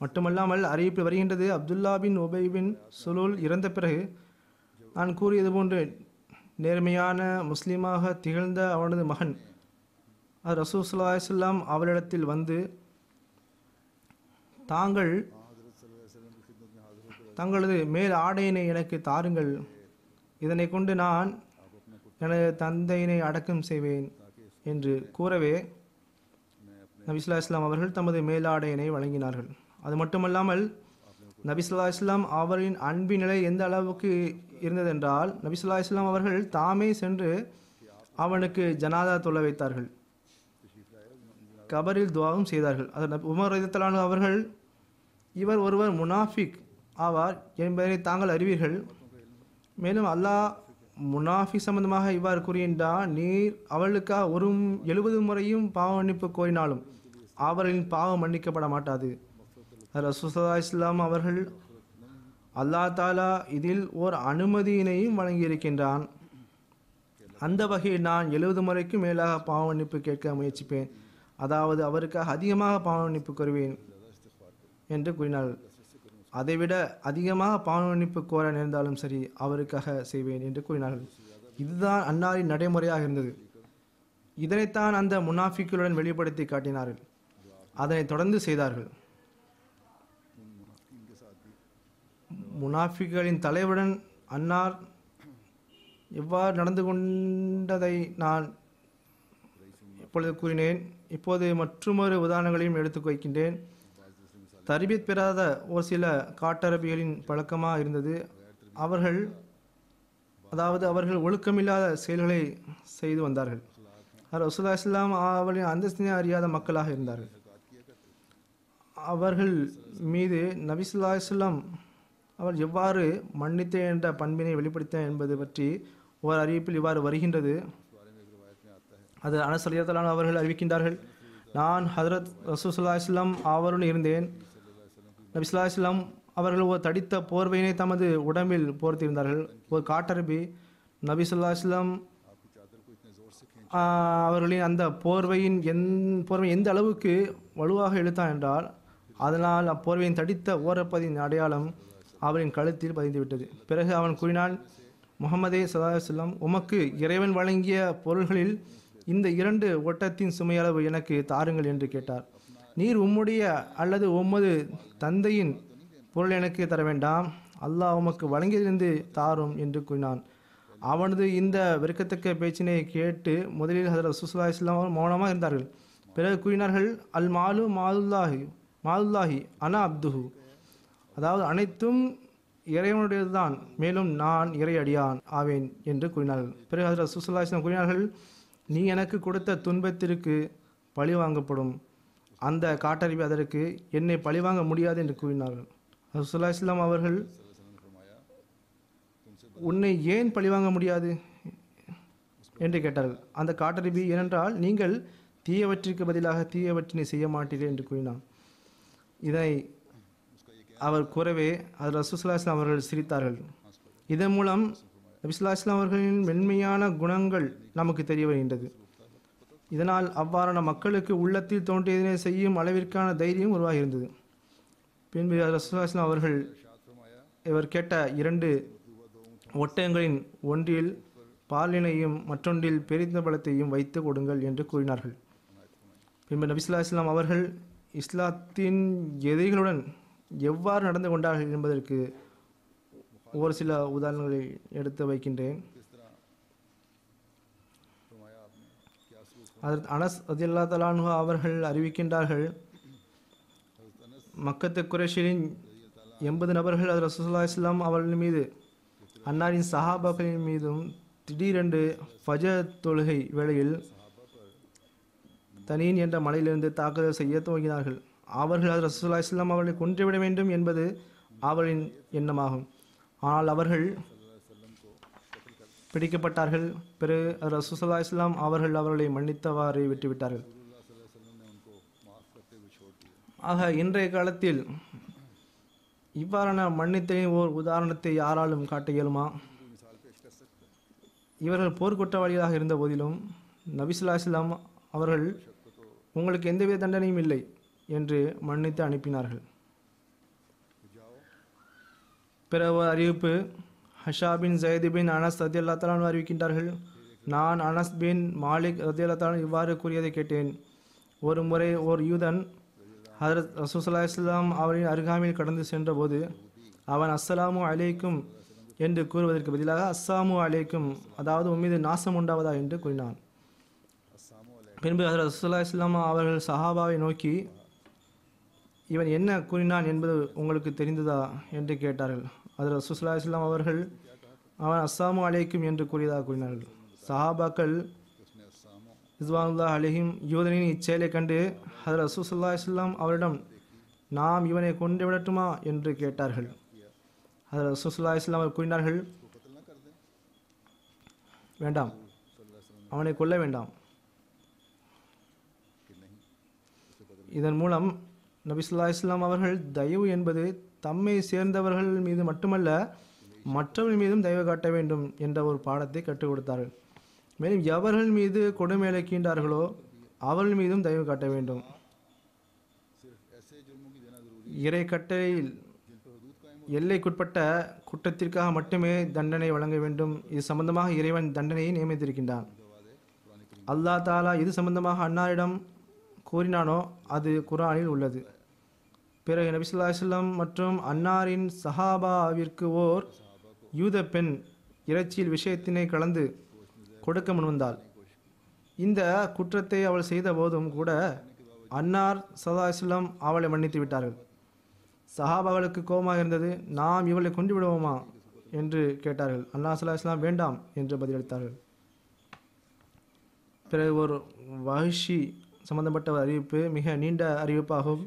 மட்டுமல்லாமல் அறிவிப்பு வருகின்றது, அப்துல்லா பின் உபை பின் சுலூல் இறந்த பிறகு நான் கூறியது போன்று நேர்மையான முஸ்லீமாக திகழ்ந்த அவனது மகன் ரசூல் ஸல்லல்லாஹு அலைஹி வஸல்லம் அவரிடத்தில் வந்து தங்களது மேல் ஆடையினை எனக்கு தாருங்கள், இதனை கொண்டு நான் எனது தந்தையினை அடக்கம் செய்வேன் என்று கூறவே நபி ஸல்லல்லாஹு அலைஹி வஸல்லம் அவர்கள் தமது மேலாடையினை வழங்கினார்கள். அது மட்டுமல்லாமல் நபி ஸல்லல்லாஹு அலைஹி வஸல்லம் அவரின் அன்பின் நிலை எந்த அளவுக்கு இருந்ததென்றால் நபி ஸல்லல்லாஹு அலைஹி வஸல்லம் அவர்கள் தாமே சென்று அவனுக்கு ஜனாதா தொழ வைத்தார்கள், கபரில் துவாவும் செய்தார்கள். அது உமர் ரலியல்லாஹு அன்ஹு அவர்கள், இவர் ஒருவர் முனாஃபிக் ஆவார் என்பதை தாங்கள் அறிவீர்கள், மேலும் அல்லாஹ் முனாஃபிக் சம்பந்தமாக இவ்வாறு கூறுகின்றார், நீர் அவளுக்காக 70 முறையும் பாவ மன்னிப்பு கோரினாலும் அவர்களின் பாவம் மன்னிக்கப்பட மாட்டாது. ரசூல் ஸல்லல்லாஹு அலைஹி வஸல்லம் அவர்கள் அல்லாஹ் தாலா இதில் ஓர் அனுமதியினையும் வழங்கியிருக்கின்றான். அந்த வகையில் நான் 70 முறைக்கும் மேலாக பாவ மன்னிப்பு கேட்க முயற்சிப்பேன், அதாவது அவருக்காக அதிகமாக பாவ மன்னிப்பு கோருவேன் என்று கூறினார்கள். அதைவிட அதிகமாக பாவ மன்னிப்பு கோர நேர்ந்தாலும் சரி அவருக்காக செய்வேன் என்று கூறினார்கள். இதுதான் அன்னாரின் நடைமுறையாக இருந்தது. இதனைத்தான் அந்த முனாஃபிக்குடன் வெளிப்படுத்தி காட்டினார்கள். அதனை தொடர்ந்து செய்தார்கள். முனாஃபிக்குகளின் தலைவருடன் அன்னார் எவ்வாறு நடந்து கொண்டதை நான் இப்பொழுது கூறினேன். இப்போது மற்றுமொரு உதாரணங்களையும் எடுத்து வைக்கின்றேன். தர்பியத் பெறாத ஒரு சில காட்டரபிகளின் பழக்கமாக இருந்தது. அவர்கள் ஒழுக்கமில்லாத செயல்களை செய்து வந்தார்கள். ரசூலுல்லாஹி ஸல்லல்லாஹு அலைஹி வஸல்லம் அவர்களின் அந்தஸ்தினை அறியாத மக்களாக இருந்தார்கள். அவர்கள் மீது நபி ஸல்லல்லாஹு அலைஹி வஸல்லம் அவர் எவ்வாறு மன்னித்தேன் என்ற பண்பினை வெளிப்படுத்தினார் என்பது பற்றி ஒரு அறிவிப்பில் இவ்வாறு வருகின்றது. அது அனஸ் ரலியல்லாஹு அன்ஹு அவர்கள் அறிவிக்கின்றார்கள், நான் ஹதரத் ரசூல் ஸல்லல்லாஹு அலைஹி வஸல்லம் அவருடன் இருந்தேன். நபி ஸல்லல்லாஹு அலைஹி வஸல்லம் அவர்கள் ஒரு தடித்த போர்வையினை தமது உடம்பில் போர்த்தியிருந்தார்கள். ஒரு காட்டரபி நபி ஸல்லல்லாஹு அலைஹி வஸல்லம் அவர்களின் அந்த போர்வை எந்த அளவுக்கு வலுவாக இழுத்தான் என்றால் அதனால் அப்போர்வையின் தடித்த ஓரப்பதின் அடையாளம் அவரின் கழுத்தில் பதிந்துவிட்டது. பிறகு அவன் கூறினான், முஹம்மதே ஸல்லல்லாஹு அலைஹி வஸல்லம், உமக்கு இறைவன் வழங்கிய பொருள்களில் இந்த 2 ஒட்டத்தின் சுமையளவு எனக்கு தாருங்கள் என்று கேட்டார். நீர் உம்முடைய அல்லது உமது தந்தையின் பொருள் எனக்கு தர வேண்டாம், அல்லாஹ் உமக்கு வழங்கியதிலிருந்து தாரும் என்று கூறினான். அவனது இந்த வெறுக்கத்தக்க பேச்சினை கேட்டு முதலில் ஹதரத் ரசூலுல்லாஹி ஸல்லல்லாஹு அலைஹி வஸல்லம் மௌனமாக இருந்தார்கள். பிறகு கூறினார்கள், அல் மாலு மாலுல்லாஹி அனா அப்துஹு, அதாவது அனைத்தும் இறைவனுடையதுதான், மேலும் நான் இறை அடியான் ஆவேன் என்று கூறினார்கள். பிறகு ஹதரத் ரசூலுல்லாஹி ஸல்லல்லாஹு அலைஹி வஸல்லம் கூறினார்கள், நீ எனக்கு கொடுத்த துன்பத்திற்கு பழி வாங்கப்படும், அந்த காட்டறிவி அதற்கு என்னை பழிவாங்க முடியாது என்று கூறினார்கள். ரசூலுல்லாஹி ஸல்லல்லாஹு அலைஹி வஸல்லம் அவர்கள், உன்னை ஏன் பழிவாங்க முடியாது என்று கேட்டார்கள். அந்த காட்டறிவி, ஏனென்றால் நீங்கள் தீயவற்றிற்கு பதிலாக தீயவற்றினை செய்ய மாட்டீர்கள் என்று கூறினார். இதனை அவர் கூறவே அது ரசூலுல்லாஹி ஸல்லல்லாஹு அலைஹி வஸல்லம் அவர்கள் சிரித்தார்கள். இதன் மூலம் நபி ஸல்லல்லாஹு அலைஹி வஸல்லம் அவர்களின் மென்மையான குணங்கள் நமக்கு தெரிய வருகின்றது. இதனால் அவ்வாறான மக்களுக்கு உள்ளத்தில் தோன்றியதனை செய்யும் அளவிற்கான தைரியம் உருவாகியிருந்தது. பின்பு ரசூலுல்லாஹி ஸல்லல்லாஹு அலைஹி வஸல்லம் அவர்கள் இவர் கேட்ட 2 ஒட்டகங்களின் ஒன்றில் பாலினையும் மற்றொன்றில் பெரிந்தபலத்தையும் வைத்து கொடுங்கள் என்று கூறினார்கள். பின்பு நபி ஸல்லல்லாஹு அலைஹி வஸல்லம் அவர்கள் இஸ்லாத்தின் எதிரிகளுடன் எவ்வாறு நடந்து கொண்டார்கள் என்பதற்கு ஒரு சில உதாரணங்களை எடுத்து வைக்கின்றேன். அனஸ் ரலியல்லாஹு தஆலா அன்ஹு அவர்கள் அறிவிக்கின்றார்கள், மக்கத்து குறைஷின் 80 நபர்கள் அது ரசூலுல்லாஹி ஸல்லல்லாஹு அலைஹி வஸல்லம் அவர்கள் மீது அன்னாரின் சஹாபாக்களின் மீதும் திடீரென்று ஃபஜர் தொழுகை வேளையில் தனீன் என்ற மலையிலிருந்து தாக்குதல் செய்ய துவங்கினார்கள். அவர்கள் அது ரசூலுல்லாஹி ஸல்லல்லாஹு அலைஹி வஸல்லம் அவர்களை கொன்றுவிட வேண்டும் என்பது அவர்களின் எண்ணமாகும். ஆனால் அவர்கள் பிடிக்கப்பட்டார்கள். பிறகு ரசூலுல்லாஹி ஸல்லல்லாஹு அலைஹி வஸல்லம் அவர்கள் அவர்களை மன்னித்தவாறு விட்டுவிட்டார்கள். ஆக இன்றைய காலத்தில் இவ்வாறான மன்னித்தலின் ஓர் உதாரணத்தை யாராலும் காட்ட இயலுமா? இவர்கள் போர்க்குற்றவாளிகளாக இருந்த போதிலும் நபி ஸல்லல்லாஹு அலைஹி வஸல்லம் அவர்கள் உங்களுக்கு எந்தவித தண்டனையும் இல்லை என்று மன்னித்து அனுப்பினார்கள். பிற ஒரு அறிவிப்பு, ஹஷா பின் ஜயத் பின் அனஸ் ரதியல்லாஹு தஆலா அன்ஹு அறிவிக்கின்றார்கள், நான் அனஸ் பின் மாலிக் ரதியல்லாஹு தஆலா இவ்வாறு கூறியதை கேட்டேன். ஒரு முறை ஓர் யூதன் ஹஜ்ரத் ரசூல் ஸல்லல்லாஹு அலைஹி வஸல்லம் அவரின் அருகாமையில் கடந்து சென்றபோது அவன் அஸ்ஸலாமு அலைக்கும் என்று கூறுவதற்கு பதிலாக அஸ்ஸாமு அலைக்கும், அதாவது உம்மீது நாசம் உண்டாவதா என்று கூறினான். பின்பு ஹஜ்ரத் ரசூல் ஸல்லல்லாஹு அலைஹி வஸல்லம் அவர்கள் சஹாபாவை நோக்கி, இவன் என்ன கூறினான் என்பது உங்களுக்கு தெரிந்ததா என்று கேட்டார்கள். ஹஜ்ரத் ரசூல் ஸல்லல்லாஹு அலைஹி வஸல்லம் அவர்கள் அவன் அஸ்ஸாமு அலைக்கும் என்று கூறியதாக கூறினார்கள். சஹாபாக்கள் ரிஸ்வானுல்லாஹி அலைஹிம் யூதனின் இச்செயலை கண்டு ஹஜ்ரத் ரசூல் ஸல்லல்லாஹு அலைஹி வஸல்லம் அவரிடம் நாம் இவனை கொண்டு விடட்டுமா என்று கேட்டார்கள். ஹஜ்ரத் ரசூல் ஸல்லல்லாஹு அலைஹி வஸல்லம் அவர் கூறினார்கள், வேண்டாம், அவனை கொல்ல வேண்டாம். இதன் மூலம் நபி ஸல்லல்லாஹு அலைஹி வஸல்லம் அவர்கள் தயவு என்பது தம்மை சேர்ந்தவர்கள் மீது மட்டுமல்ல மற்றவர்கள் மீதும் தயவு காட்ட வேண்டும் என்ற ஒரு பாடத்தை கற்றுக் கொடுத்தார்கள். மேலும் எவர்கள் மீது கொடுமை இழைக்கின்றார்களோ அவர்கள் மீதும் தயவு காட்ட வேண்டும். இறை கட்டளையில் எல்லைக்குட்பட்ட குற்றத்திற்காக மட்டுமே தண்டனை வழங்க வேண்டும். இது சம்பந்தமாக இறைவன் தண்டனையை நியமித்திருக்கின்றான். அல்லாஹ் தாலா இது சம்பந்தமாக அன்னாரிடம் கூறினானோ அது குர்ஆனில் உள்ளது. பிறகு நபி ஸல்லல்லாஹு அலைஹி வஸல்லம் மற்றும் அன்னாரின் சஹாபாவிற்கு ஓர் யூத பெண் இறைச்சியில் விஷயத்தினை கலந்து கொடுக்க முன்வந்தாள். இந்த குற்றத்தை அவள் செய்த போதும் கூட அன்னார் ஸல்லல்லாஹு அலைஹி வஸல்லம் அவளை மன்னித்து விட்டார்கள். சஹாபாக்களுக்கு கோபமாக இருந்தது. நாம் இவளை கொண்டு விடுவோமா என்று கேட்டார்கள். அன்னார் ஸல்லல்லாஹு அலைஹி வஸல்லம் வேண்டாம் என்று பதிலளித்தார்கள். பிறகு ஒரு வஹ்ஷி சம்பந்தப்பட்ட ஒரு அறிவிப்பு மிக நீண்ட அறிவிப்பாகும்.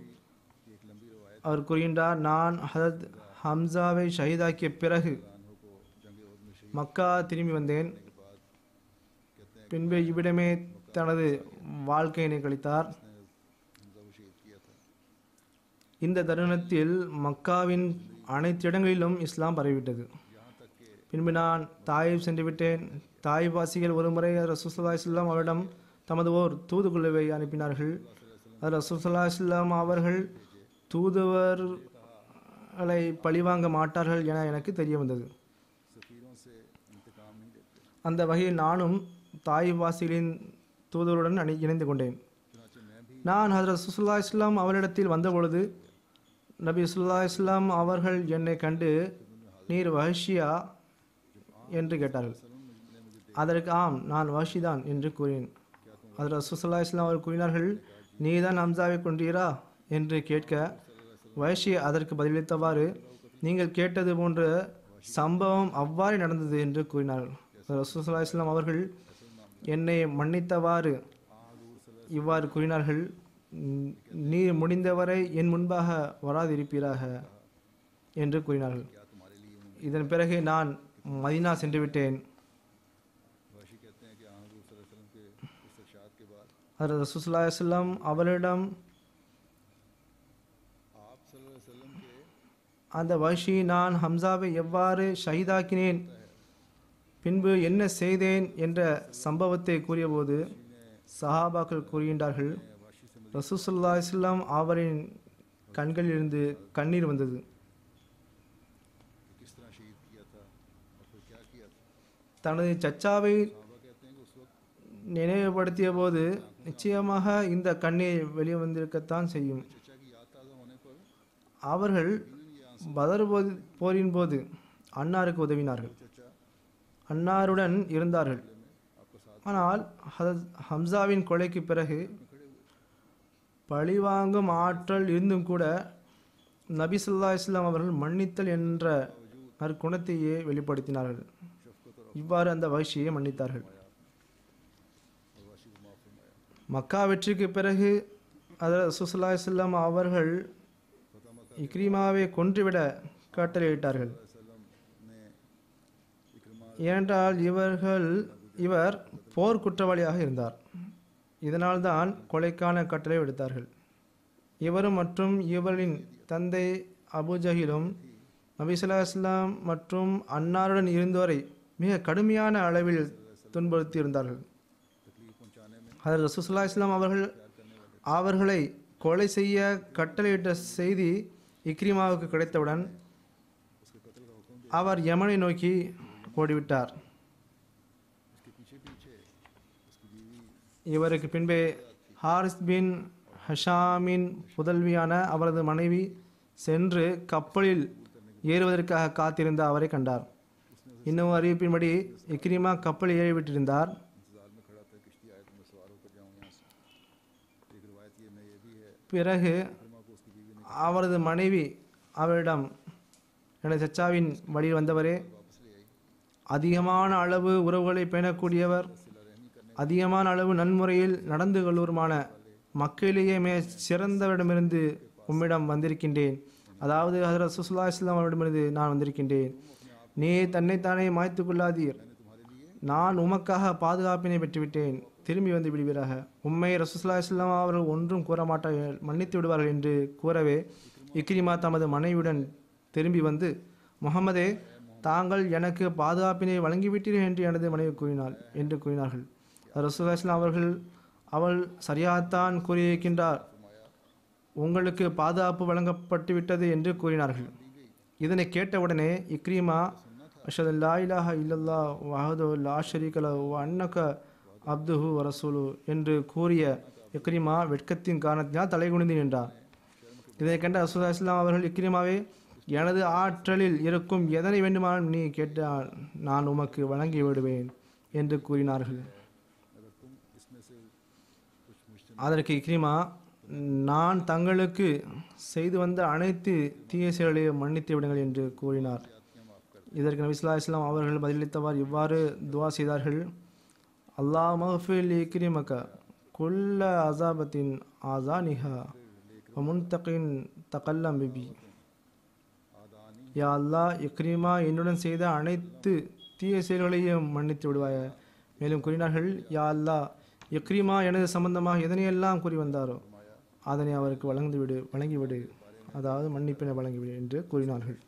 அவர் கூறுகின்றார், நான் ஹஜ்ரத் ஹம்சாவை ஷஹீதாக்கிய பிறகு மக்கா திரும்பி வந்தேன். பின்பு இவ்விடமே தனது வாழ்க்கையினை கழித்தார். இந்த தருணத்தில் மக்காவின் அனைத்து இடங்களிலும் இஸ்லாம் பரவிவிட்டது. பின்பு நான் தாயிப் சென்று விட்டேன். தாயிப் வாசிகள் ஒருமுறை ரசூல் ஸல்லல்லாஹு அலைஹி வஸல்லம் அவரிடம் தமது ஓர் தூதுக்குழுவை அனுப்பினார்கள். ரசூல் ஸல்லல்லாஹு அலைஹி வஸல்லம் அவர்கள் தூதுவர்களை பழிவாங்க மாட்டார்கள் என எனக்கு தெரிய வந்தது. அந்த வகையில் நானும் தாயிப் வாசிகளின் தூதுவருடன் இணைந்து கொண்டேன். நான் ஹஜ்ரத் ஸல்லல்லாஹு அலைஹி வஸல்லம் அவரிடத்தில் வந்தபொழுது நபி ஸல்லல்லாஹு அலைஹி வஸல்லம் அவர்கள் என்னை கண்டு, நீர் வஹ்ஷியா என்று கேட்டார்கள். அதற்கு ஆம், நான் வஹ்ஷிதான் என்று கூறினேன். ஹஜ்ரத் ஸல்லல்லாஹு அலைஹி வஸல்லம் அவர்கள் கூறினார்கள், நீதான் ஹம்சாவை கொன்றீரா என்று கேட்க வஹ்ஷி அதற்கு பதிலளித்தவாறு, நீங்கள் கேட்டது போன்ற சம்பவம் அவ்வாறு நடந்தது என்று கூறினார்கள். ரசூல் ஸல்லல்லாஹு அலைஹி வஸல்லம் அவர்கள் என்னை மன்னித்தவாறு இவ்வாறு கூறினார்கள், நீர் முடிந்தவரை என் முன்பாக வராதிருப்பீராக என்று கூறினார்கள். இதன் பிறகு நான் மதீனா சென்று விட்டேன். ரசூல் ஸல்லல்லாஹு அலைஹி வஸல்லம் அவரிடம் அந்த வஹ்ஷி நான் ஹம்சாவை எவ்வாறு ஷஹீதாக்கினேன், பின்பு என்ன செய்தேன் என்ற சம்பவத்தை கூறியபோது சஹாபாக்கள் கூறுகின்றார்கள், ரசூல் ஸல்லல்லாஹு அலைஹி வஸல்லம் அவரின் கண்களிலிருந்து கண்ணீர் வந்தது. தனது சச்சாவை நினைவுபடுத்திய போது நிச்சயமாக இந்த கண்ணீர் வெளியே வந்திருக்கத்தான் செய்யும். அவர்கள் பதர் போரின் போது அன்னாருக்கு உதவினார்கள், அன்னாருடன் இருந்தார்கள். ஆனால் ஹம்சாவின் கொலைக்கு பிறகு பழிவாங்கும் ஆற்றல் இருந்தும் கூட நபி ஸல்லல்லாஹு அலைஹி வஸல்லம் அவர்கள் மன்னித்தல் என்ற நற்குணத்தையே வெளிப்படுத்தினார்கள். இவ்வாறு அந்த வஹ்ஷியை மன்னித்தார்கள். மக்கா வெற்றிக்கு பிறகு ரசூல் ஸல்லல்லாஹு அலைஹி வஸல்லம் அவர்கள் இக்ரிமாவை கொன்றுவிட கட்டளையிட்டார்கள். ஏனென்றால் இவர் போர் குற்றவாளியாக இருந்தார். இதனால்தான் கொலைக்கான கட்டளை விடுத்தார்கள். இவரும் மற்றும் இவரின் தந்தை அபுஜஹிலும் நபி ஸல்லல்லாஹு அலைஹி வஸல்லம் மற்றும் அன்னாருடன் இருந்தோரை மிக கடுமையான அளவில் துன்புறுத்தி இருந்தார்கள். ஹதரத் ரசூலுல்லாஹி ஸல்லல்லாஹு அலைஹி வஸல்லம் அவர்களை கொலை செய்ய கட்டளையிட்ட செய்தி இக்ரிமாவுக்கு கிடைத்தவுடன் அவர் யமனை நோக்கி ஓடிவிட்டார். இவருக்கு பின்பே ஹாரிஸ் பின் ஹஷாமின் புதல்வியான அவரது மனைவி சென்று கப்பலில் ஏறுவதற்காக காத்திருந்த அவரை கண்டார். இன்னும் அறிவிப்பின்படி இக்ரிமா கப்பல் ஏறிவிட்டிருந்தார். பிறகு அவரது மனைவி அவரிடம், எனது சச்சாவின் வழியில் வந்தவரே, அதிகமான அளவு உறவுகளை பேணக்கூடியவர், அதிகமான அளவு நன்முறையில் நடந்து கொள்வருமான மக்களிலேயே சிறந்தவரிடமிருந்து உம்மிடம் வந்திருக்கின்றேன். அதாவது ஹதரத் ரசூலுல்லாஹி ஸல்லல்லாஹு அலைஹி வஸல்லம் அவரிடமிருந்து நான் வந்திருக்கின்றேன். நீ தன்னைத்தானே மாய்த்து கொள்ளாதீர். நான் உமக்காக பாதுகாப்பினை பெற்றுவிட்டேன். திரும்பி வந்து விடுவீராக. உம்மை ரசூலுல்லாஹி ஸல்லல்லாஹு அலைஹி வஸல்லம் அவர்கள் ஒன்றும் கூற மாட்டார்கள், மன்னித்து விடுவார்கள் என்று கூறவே இக்ரிமா தமது மனைவியுடன் திரும்பி வந்து, முகமதே, தாங்கள் எனக்கு பாதுகாப்பினை வழங்கிவிட்டீர்கள் என்று எனது மனைவி கூறினார்கள். ரசூலுல்லாஹி ஸல்லல்லாஹு அலைஹி வஸல்லம் அவள் சரியாகத்தான் கூறியிருக்கின்றார், உங்களுக்கு பாதுகாப்பு வழங்கப்பட்டு விட்டது என்று கூறினார்கள். இதனை கேட்டவுடனே இக்ரிமா அஷ்ஹது அல்லா இலாஹ இல்லல்லாஹ் வஹ்தஹு லா ஷரீக லஹு வ அன்னக அப்துஹு வ ரசூலுஹு என்று கூறிய இக்ரிமா வெட்கத்தின் காரணத்தினால் தலைகுனிந்து நின்றார். இதனை கண்ட ரசூலுல்லாஹி ஸல்லல்லாஹு அலைஹி வஸல்லம் அவர்கள், இக்ரிமாவே, எனது ஆற்றலில் இருக்கும் எதனை வேண்டுமானால் நீ கேட்டால் நான் உமக்கு வழங்கி விடுவேன் என்று கூறினார்கள். அதற்கு இக்ரிமா, நான் தங்களுக்கு செய்து வந்த அனைத்து தீய செயல்களையும் மன்னித்து விடுங்கள் என்று கூறினார். இதற்கு நபி ஸல்லல்லாஹு அலைஹி வஸல்லம் அவர்கள் பதிலளித்தவாறு இவ்வாறு துவா செய்தார்கள்: அல்லாஹ் மஃபிர் லி இக்ரிமக குல்ல அஸாபத்தின் ஆஸானிஹா வ முன்தகின் தகல்லம் பிபி. யா அல்லாஹ், இக்ரிமா என்னுடன் செய்த அனைத்து தீய செயல்களையும் மன்னித்து விடுவாய. மேலும் கூறினார்கள், யா அல்லாஹ், இக்ரிமா எனது சம்பந்தமாக எதனையெல்லாம் கூறி வந்தாரோ அதனை அவருக்கு வழங்கிவிடு, அதாவது மன்னிப்பினை வழங்கிவிடு என்று கூறினார்கள்.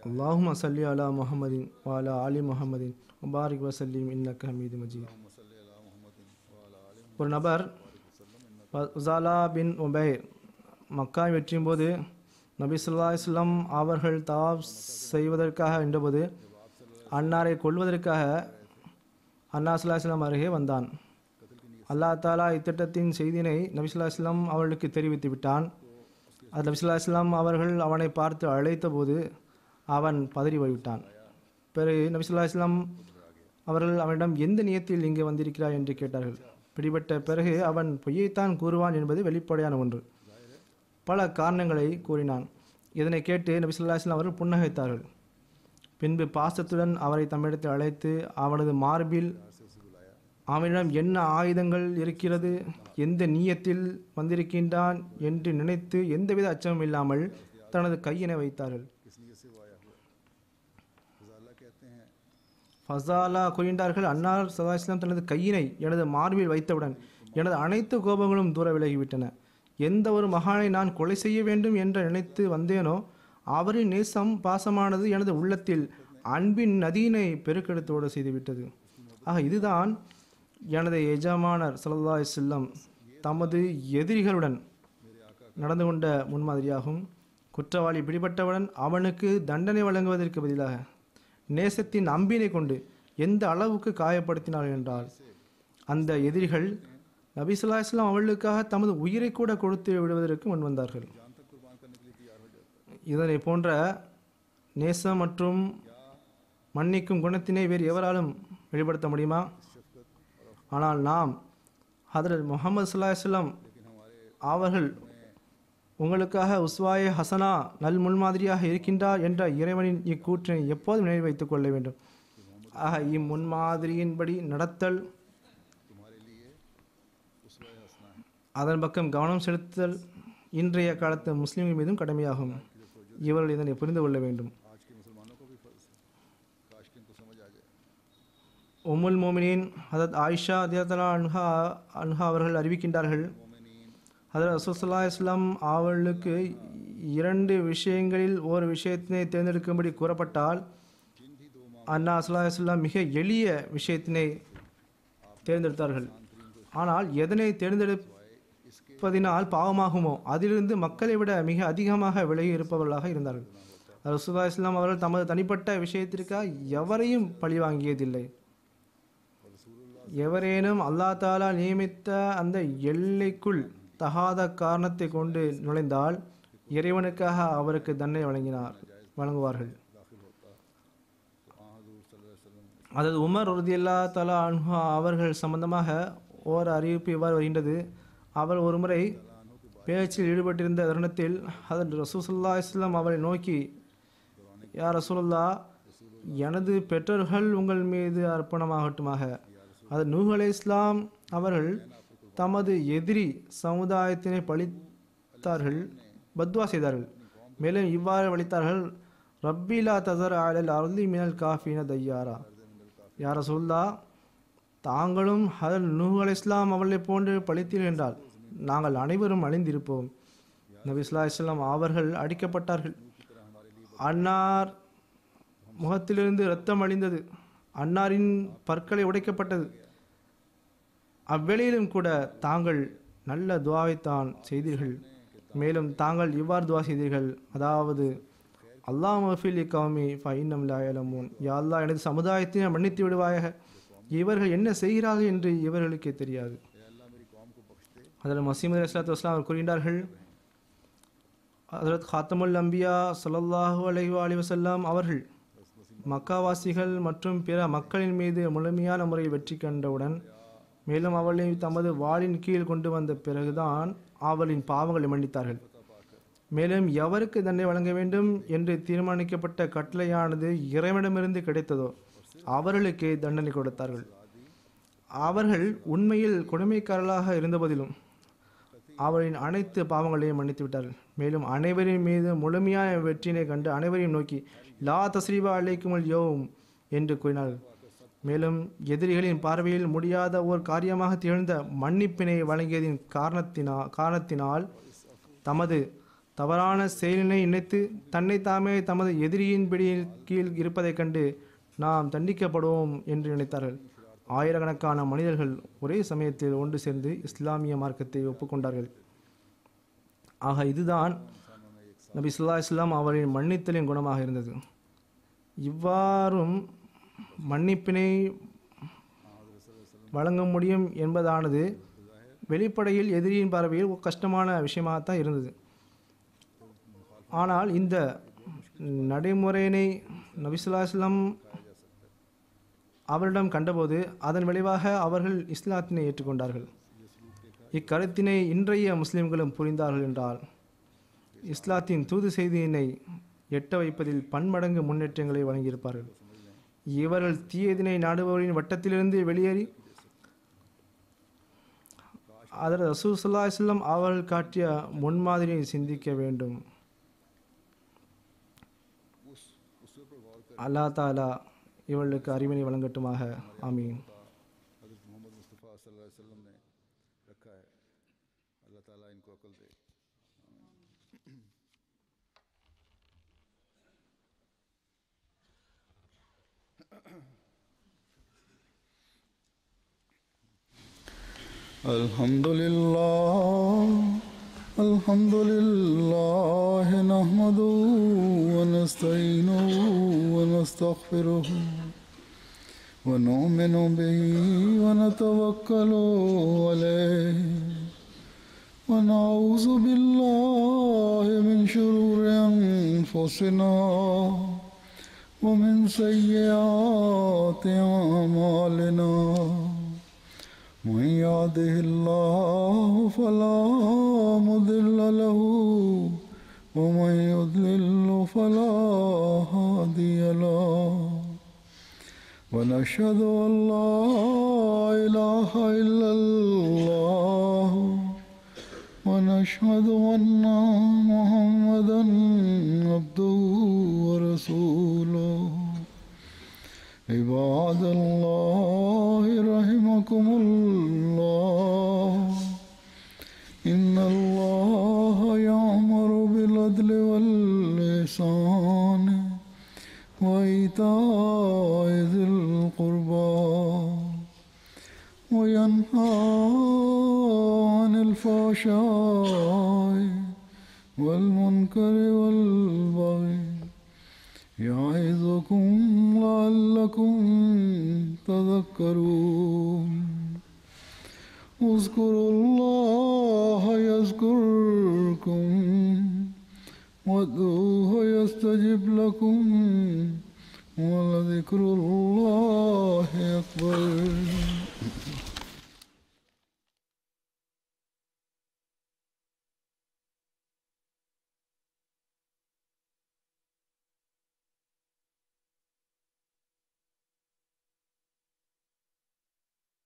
அல்லாஹும்ம ஸல்லி அலா முஹம்மதின் வ அலா ஆலி முஹம்மதின் வ பாரிக் வ ஸல்லிம் இன்னக ஹமீதும் மஜீத். ஒரு நபர் உஸாலா பின் உபைர் மக்கா வெற்றியும் போது நபி ஸல்லல்லாஹு அலைஹி வஸல்லம் அவர்கள் தவாப் செய்வதற்காக என்றபோது அன்னாரை கொல்வதற்காக அன்னார் ஸல்லல்லாஹு அலைஹி வஸல்லம் அருகே வந்தான். அல்லாஹ் தாலா இத்திட்டத்தின் செய்தியினை நபி ஸல்லல்லாஹு அலைஹி வஸல்லம் அவர்களுக்கு தெரிவித்து விட்டான். அது நபி ஸல்லல்லாஹு அலைஹி வஸல்லம் அவர்கள் அவனை பார்த்து அழைத்த போது அவன் பதறி போய்விட்டான். பிறகு நபி ஸல்லல்லாஹு அலைஹி வஸல்லம் அவர்கள் அவனிடம் எந்த நியத்தில் இங்கே வந்திருக்கிறாய் என்று கேட்டார்கள். பிடிபட்ட பிறகு அவன் பொய்யைத்தான் கூறுவான் என்பது வெளிப்படையான ஒன்று. பல காரணங்களை கூறினான். இதனை கேட்டு நபி ஸல்லல்லாஹு அலைஹி வஸல்லம் அவர்கள் புன்னகைத்தார்கள். பின்பு பாசத்துடன் அவரை தம்மிடத்தில் அழைத்து அவனது மார்பில் அவனிடம் என்ன ஆயுதங்கள் இருக்கிறது, எந்த நீயத்தில் வந்திருக்கின்றான் என்று நினைத்து எந்தவித அச்சமும் இல்லாமல் தனது கையினை வைத்தார்கள். ஃபஸாலா கூறினார்கள், அன்னார் ஸல்லல்லாஹு அலைஹி வஸல்லம் தனது கையினை எனது மார்பில் வைத்தவுடன் எனது அனைத்து கோபங்களும் தூர விலகிவிட்டன. எந்த ஒரு மகானை நான் கொலை செய்ய வேண்டும் என்று நினைத்து வந்தேனோ அவரின் நேசம் பாசமானது எனது உள்ளத்தில் அன்பின் நதியினை பெருக்கெடுத்தோடு செய்துவிட்டது. ஆக இதுதான் எனது எஜமானர் ஸல்லல்லாஹு அலைஹி வஸல்லம் தமது எதிரிகளுடன் நடந்து கொண்ட முன்மாதிரியாகும். குற்றவாளி பிடிபட்டவுடன் அவனுக்கு தண்டனை வழங்குவதற்கு பதிலாக நேசத்தின் அம்பினை கொண்டு எந்த அளவுக்கு காயப்படுத்தினார்கள் என்றால் அந்த எதிரிகள் நபி ஸல்லல்லாஹு அலைஹி வஸல்லம் அவர்களுக்காக தமது உயிரை கூட கொடுத்து விடுவதற்கு முன்வந்தார்கள். இதனை போன்ற நேசம் மற்றும் மன்னிக்கும் குணத்தினை வேறு எவராலும் வெளிப்படுத்த முடியுமா? ஆனால் நாம் ஹதரத் முஹம்மது ஸல்லல்லாஹு அலைஹி வஸல்லம் அவர்கள் உங்களுக்காக உஸ்வாயே ஹசனா நல் முன்மாதிரியாக இருக்கின்றார் என்ற இறைவனின் இக்கூற்றினை எப்போதும் நினைவு வைத்துக் கொள்ள வேண்டும். ஆக இம்முன்மாதிரியின்படி நடத்தல், அதன் பக்கம் கவனம் செலுத்தல் இன்றைய காலத்து முஸ்லிம்கள் மீதும் கடமையாகும். இவர்கள் இதனை புரிந்து கொள்ள வேண்டும். உம்முல் மோமினின் ஹதரத் ஆயிஷா ரலியல்லாஹு அன்ஹா அவர்கள் அறிவிக்கின்றார்கள், ஹதரத் ரசூல் ஸல்லல்லாஹு அலைஹி வஸல்லம் அவர்களுக்கு 2 விஷயங்களில் ஒரு விஷயத்தினை தேர்ந்தெடுக்கும்படி கூறப்பட்டால் அன்னா ஸல்லல்லாஹு அலைஹி வஸல்லம் மிக எளிய விஷயத்தினை தேர்ந்தெடுத்தார்கள். ஆனால் எதனை தேர்ந்தெடுப்பதினால் பாவமாகுமோ அதிலிருந்து மக்களை விட மிக அதிகமாக விலகி இருப்பவர்களாக இருந்தார்கள். ரசூலுல்லாஹி ஸல்லல்லாஹு அலைஹி வஸல்லம் அவர்கள் தமது தனிப்பட்ட விஷயத்திற்காக எவரையும் பழிவாங்கியதில்லை. எவரேனும் அல்லாஹ் தஆலா நியமித்த அந்த எல்லைக்குள் தகாத காரணத்தை கொண்டு நுழைந்தால் இறைவனுக்காக அவருக்கு தண்டனை வழங்குவார்கள். அதாவது உமர் ரலியல்லாஹு தஆலா அன்ஹு அவர்கள் சம்பந்தமாக ஓர் அறிவிப்பு இவ்வாறு வருகின்றது. அவர் ஒருமுறை பேச்சில் ஈடுபட்டிருந்த தருணத்தில் ஹதரத் ரசூல் ஸல்லல்லாஹு அலைஹி வஸல்லம் அவரை நோக்கி, யா ரசூலுல்லாஹ், எனது பெற்றோர்கள் உங்கள் மீது அர்ப்பணமாகட்டுமாக. அது நூஹ் அலைஹிஸ்ஸலாம் அவர்கள் தமது எதிரி சமுதாயத்தினை பழித்தார்கள், பத்வா செய்தார்கள். மேலும் இவ்வாறு வலித்தார்கள், ரப்பிலா தசர் அலல் அர்லி மினல் காஃபின தையாரா. யா ரசூலுல்லாஹ், தாங்களும் ஹதரத் நூஹ் அலைஹிஸ்ஸலாம் அவர்களை போன்று பழித்தீர்கள் என்றால் நாங்கள் அனைவரும் அழிந்திருப்போம். நபி ஸல்லல்லாஹு அலைஹி வஸல்லம் அவர்கள் அடிக்கப்பட்டார்கள். அன்னார் முகத்திலிருந்து இரத்தம் அழிந்தது. அன்னாரின் பற்களை உடைக்கப்பட்டது. அவ்வேளையிலும் கூட தாங்கள் நல்ல துவாவைத்தான் செய்தீர்கள். மேலும் தாங்கள் இவ்வாறு துவா செய்தீர்கள், அதாவது அல்லாஹ் மஃபிலி கௌமி ஃபஇன்னம் லா யஅலமூன். யா அல்லாஹ், எனது சமுதாயத்தை மன்னித்து விடுவாயாக, இவர்கள் என்ன செய்கிறார்கள் என்று இவர்களுக்கே தெரியாது. அதில் மசீம் அலைஹிஸ்ஸலாத்து வஸ்ஸலாம் அவர் கூறுகின்றார்கள், ஹதரத் காத்தமுல் அம்பியா ஸல்லல்லாஹு அலைஹி வஸல்லம் அவர்கள் மக்காவாசிகள் மற்றும் பிற மக்களின் மீது முழுமையான முறையில் வெற்றி கண்டவுடன், மேலும் அவளை தமது வாளின் கீழ் கொண்டு வந்த பிறகுதான் அவளின் பாவங்களை மன்னித்தார்கள். மேலும் எவருக்கு தண்டனை வழங்க வேண்டும் என்று தீர்மானிக்கப்பட்ட கட்டளையானது இறைவனிடமிருந்து கிடைத்ததோ அவர்களுக்கு தண்டனை கொடுத்தார்கள். அவர்கள் உண்மையில் கொடுமைக்காரர்களாக இருந்தபோதிலும் அவரின் அனைத்து பாவங்களையும் மன்னித்து விட்டார்கள். மேலும் அனைவரின் மீது முழுமையான வெற்றியினை கண்டு அனைவரையும் நோக்கி லா தஸ்ரீபா அலைக்குமுல் யௌம் என்று கூறினார்கள். மேலும் எதிரிகளின் பார்வையில் முடியாத ஓர் காரியமாக திகழ்ந்த மன்னிப்பினை வழங்கியதின் காரணத்தினால் தமது தவறான செயலினை நினைத்து தன்னை தாமே தமது எதிரியின் பிடியின் கீழ் இருப்பதைக் கண்டு நாம் தண்டிக்கப்படுவோம் என்று நினைத்தார்கள். ஆயிரக்கணக்கான மனிதர்கள் ஒரே சமயத்தில் ஒன்று சேர்ந்து இஸ்லாமிய மார்க்கத்தை ஒப்புக்கொண்டார்கள். ஆக இதுதான் நபி ஸல்லல்லாஹு அலைஹி வஸல்லம் அவரின் மன்னித்தலின் குணமாக இருந்தது. இவ்வாறும் மன்னிப்பினை வழங்க முடியும் என்பதானது வெளிப்படையில் எதிரியின் பார்வையில் ஒரு கஷ்டமான விஷயமாகத்தான் இருந்தது. ஆனால் இந்த நடைமுறையினை நபி ஸல்லல்லாஹு அலைஹி வஸல்லம் அவரிடம் கண்டபோது அதன் விளைவாக அவர்கள் இஸ்லாத்தினை ஏற்றுக்கொண்டார்கள். இக்கருத்தினை இன்றைய முஸ்லிம்களும் புரிந்தார்கள் என்றால் இஸ்லாத்தின் தூது செய்தியினை எட்ட வைப்பதில் பன்மடங்கு முன்னேற்றங்களை வழங்கியிருப்பார்கள். இவர்கள் தீயதினை நாடுபவரின் வட்டத்திலிருந்து வெளியேறி அதர் ரசூல் ஸல்லல்லாஹு அலைஹி வஸல்லம் அவர்கள் காட்டிய முன்மாதிரியை சிந்திக்க வேண்டும். அல்லாஹ் தஆலா இவர்களுக்கு அறிவினை வழங்கட்டுமாக. ஆமீன். الحمد لله نحمده ونستعينه ونستغفره ونؤمن به ونتوكل عليه ونعوذ بالله من شرور أنفسنا ومن سيئات أعمالنا. من يهده الله فلا مضل له ومن يضلل فلا هادي له. ونشهد أن لا إله إلا الله ونشهد أن محمدا عبده ورسوله. عباد الله رحمكم الله إن الله بالعدل والإحسان وإيتاء ذي القربى وينهى عن الفحشاء والمنكر والبغي يعظكم لعلكم تذكرون اذكروا الله يذكركم وادعوه يستجب لكم ولذكر الله أكبر.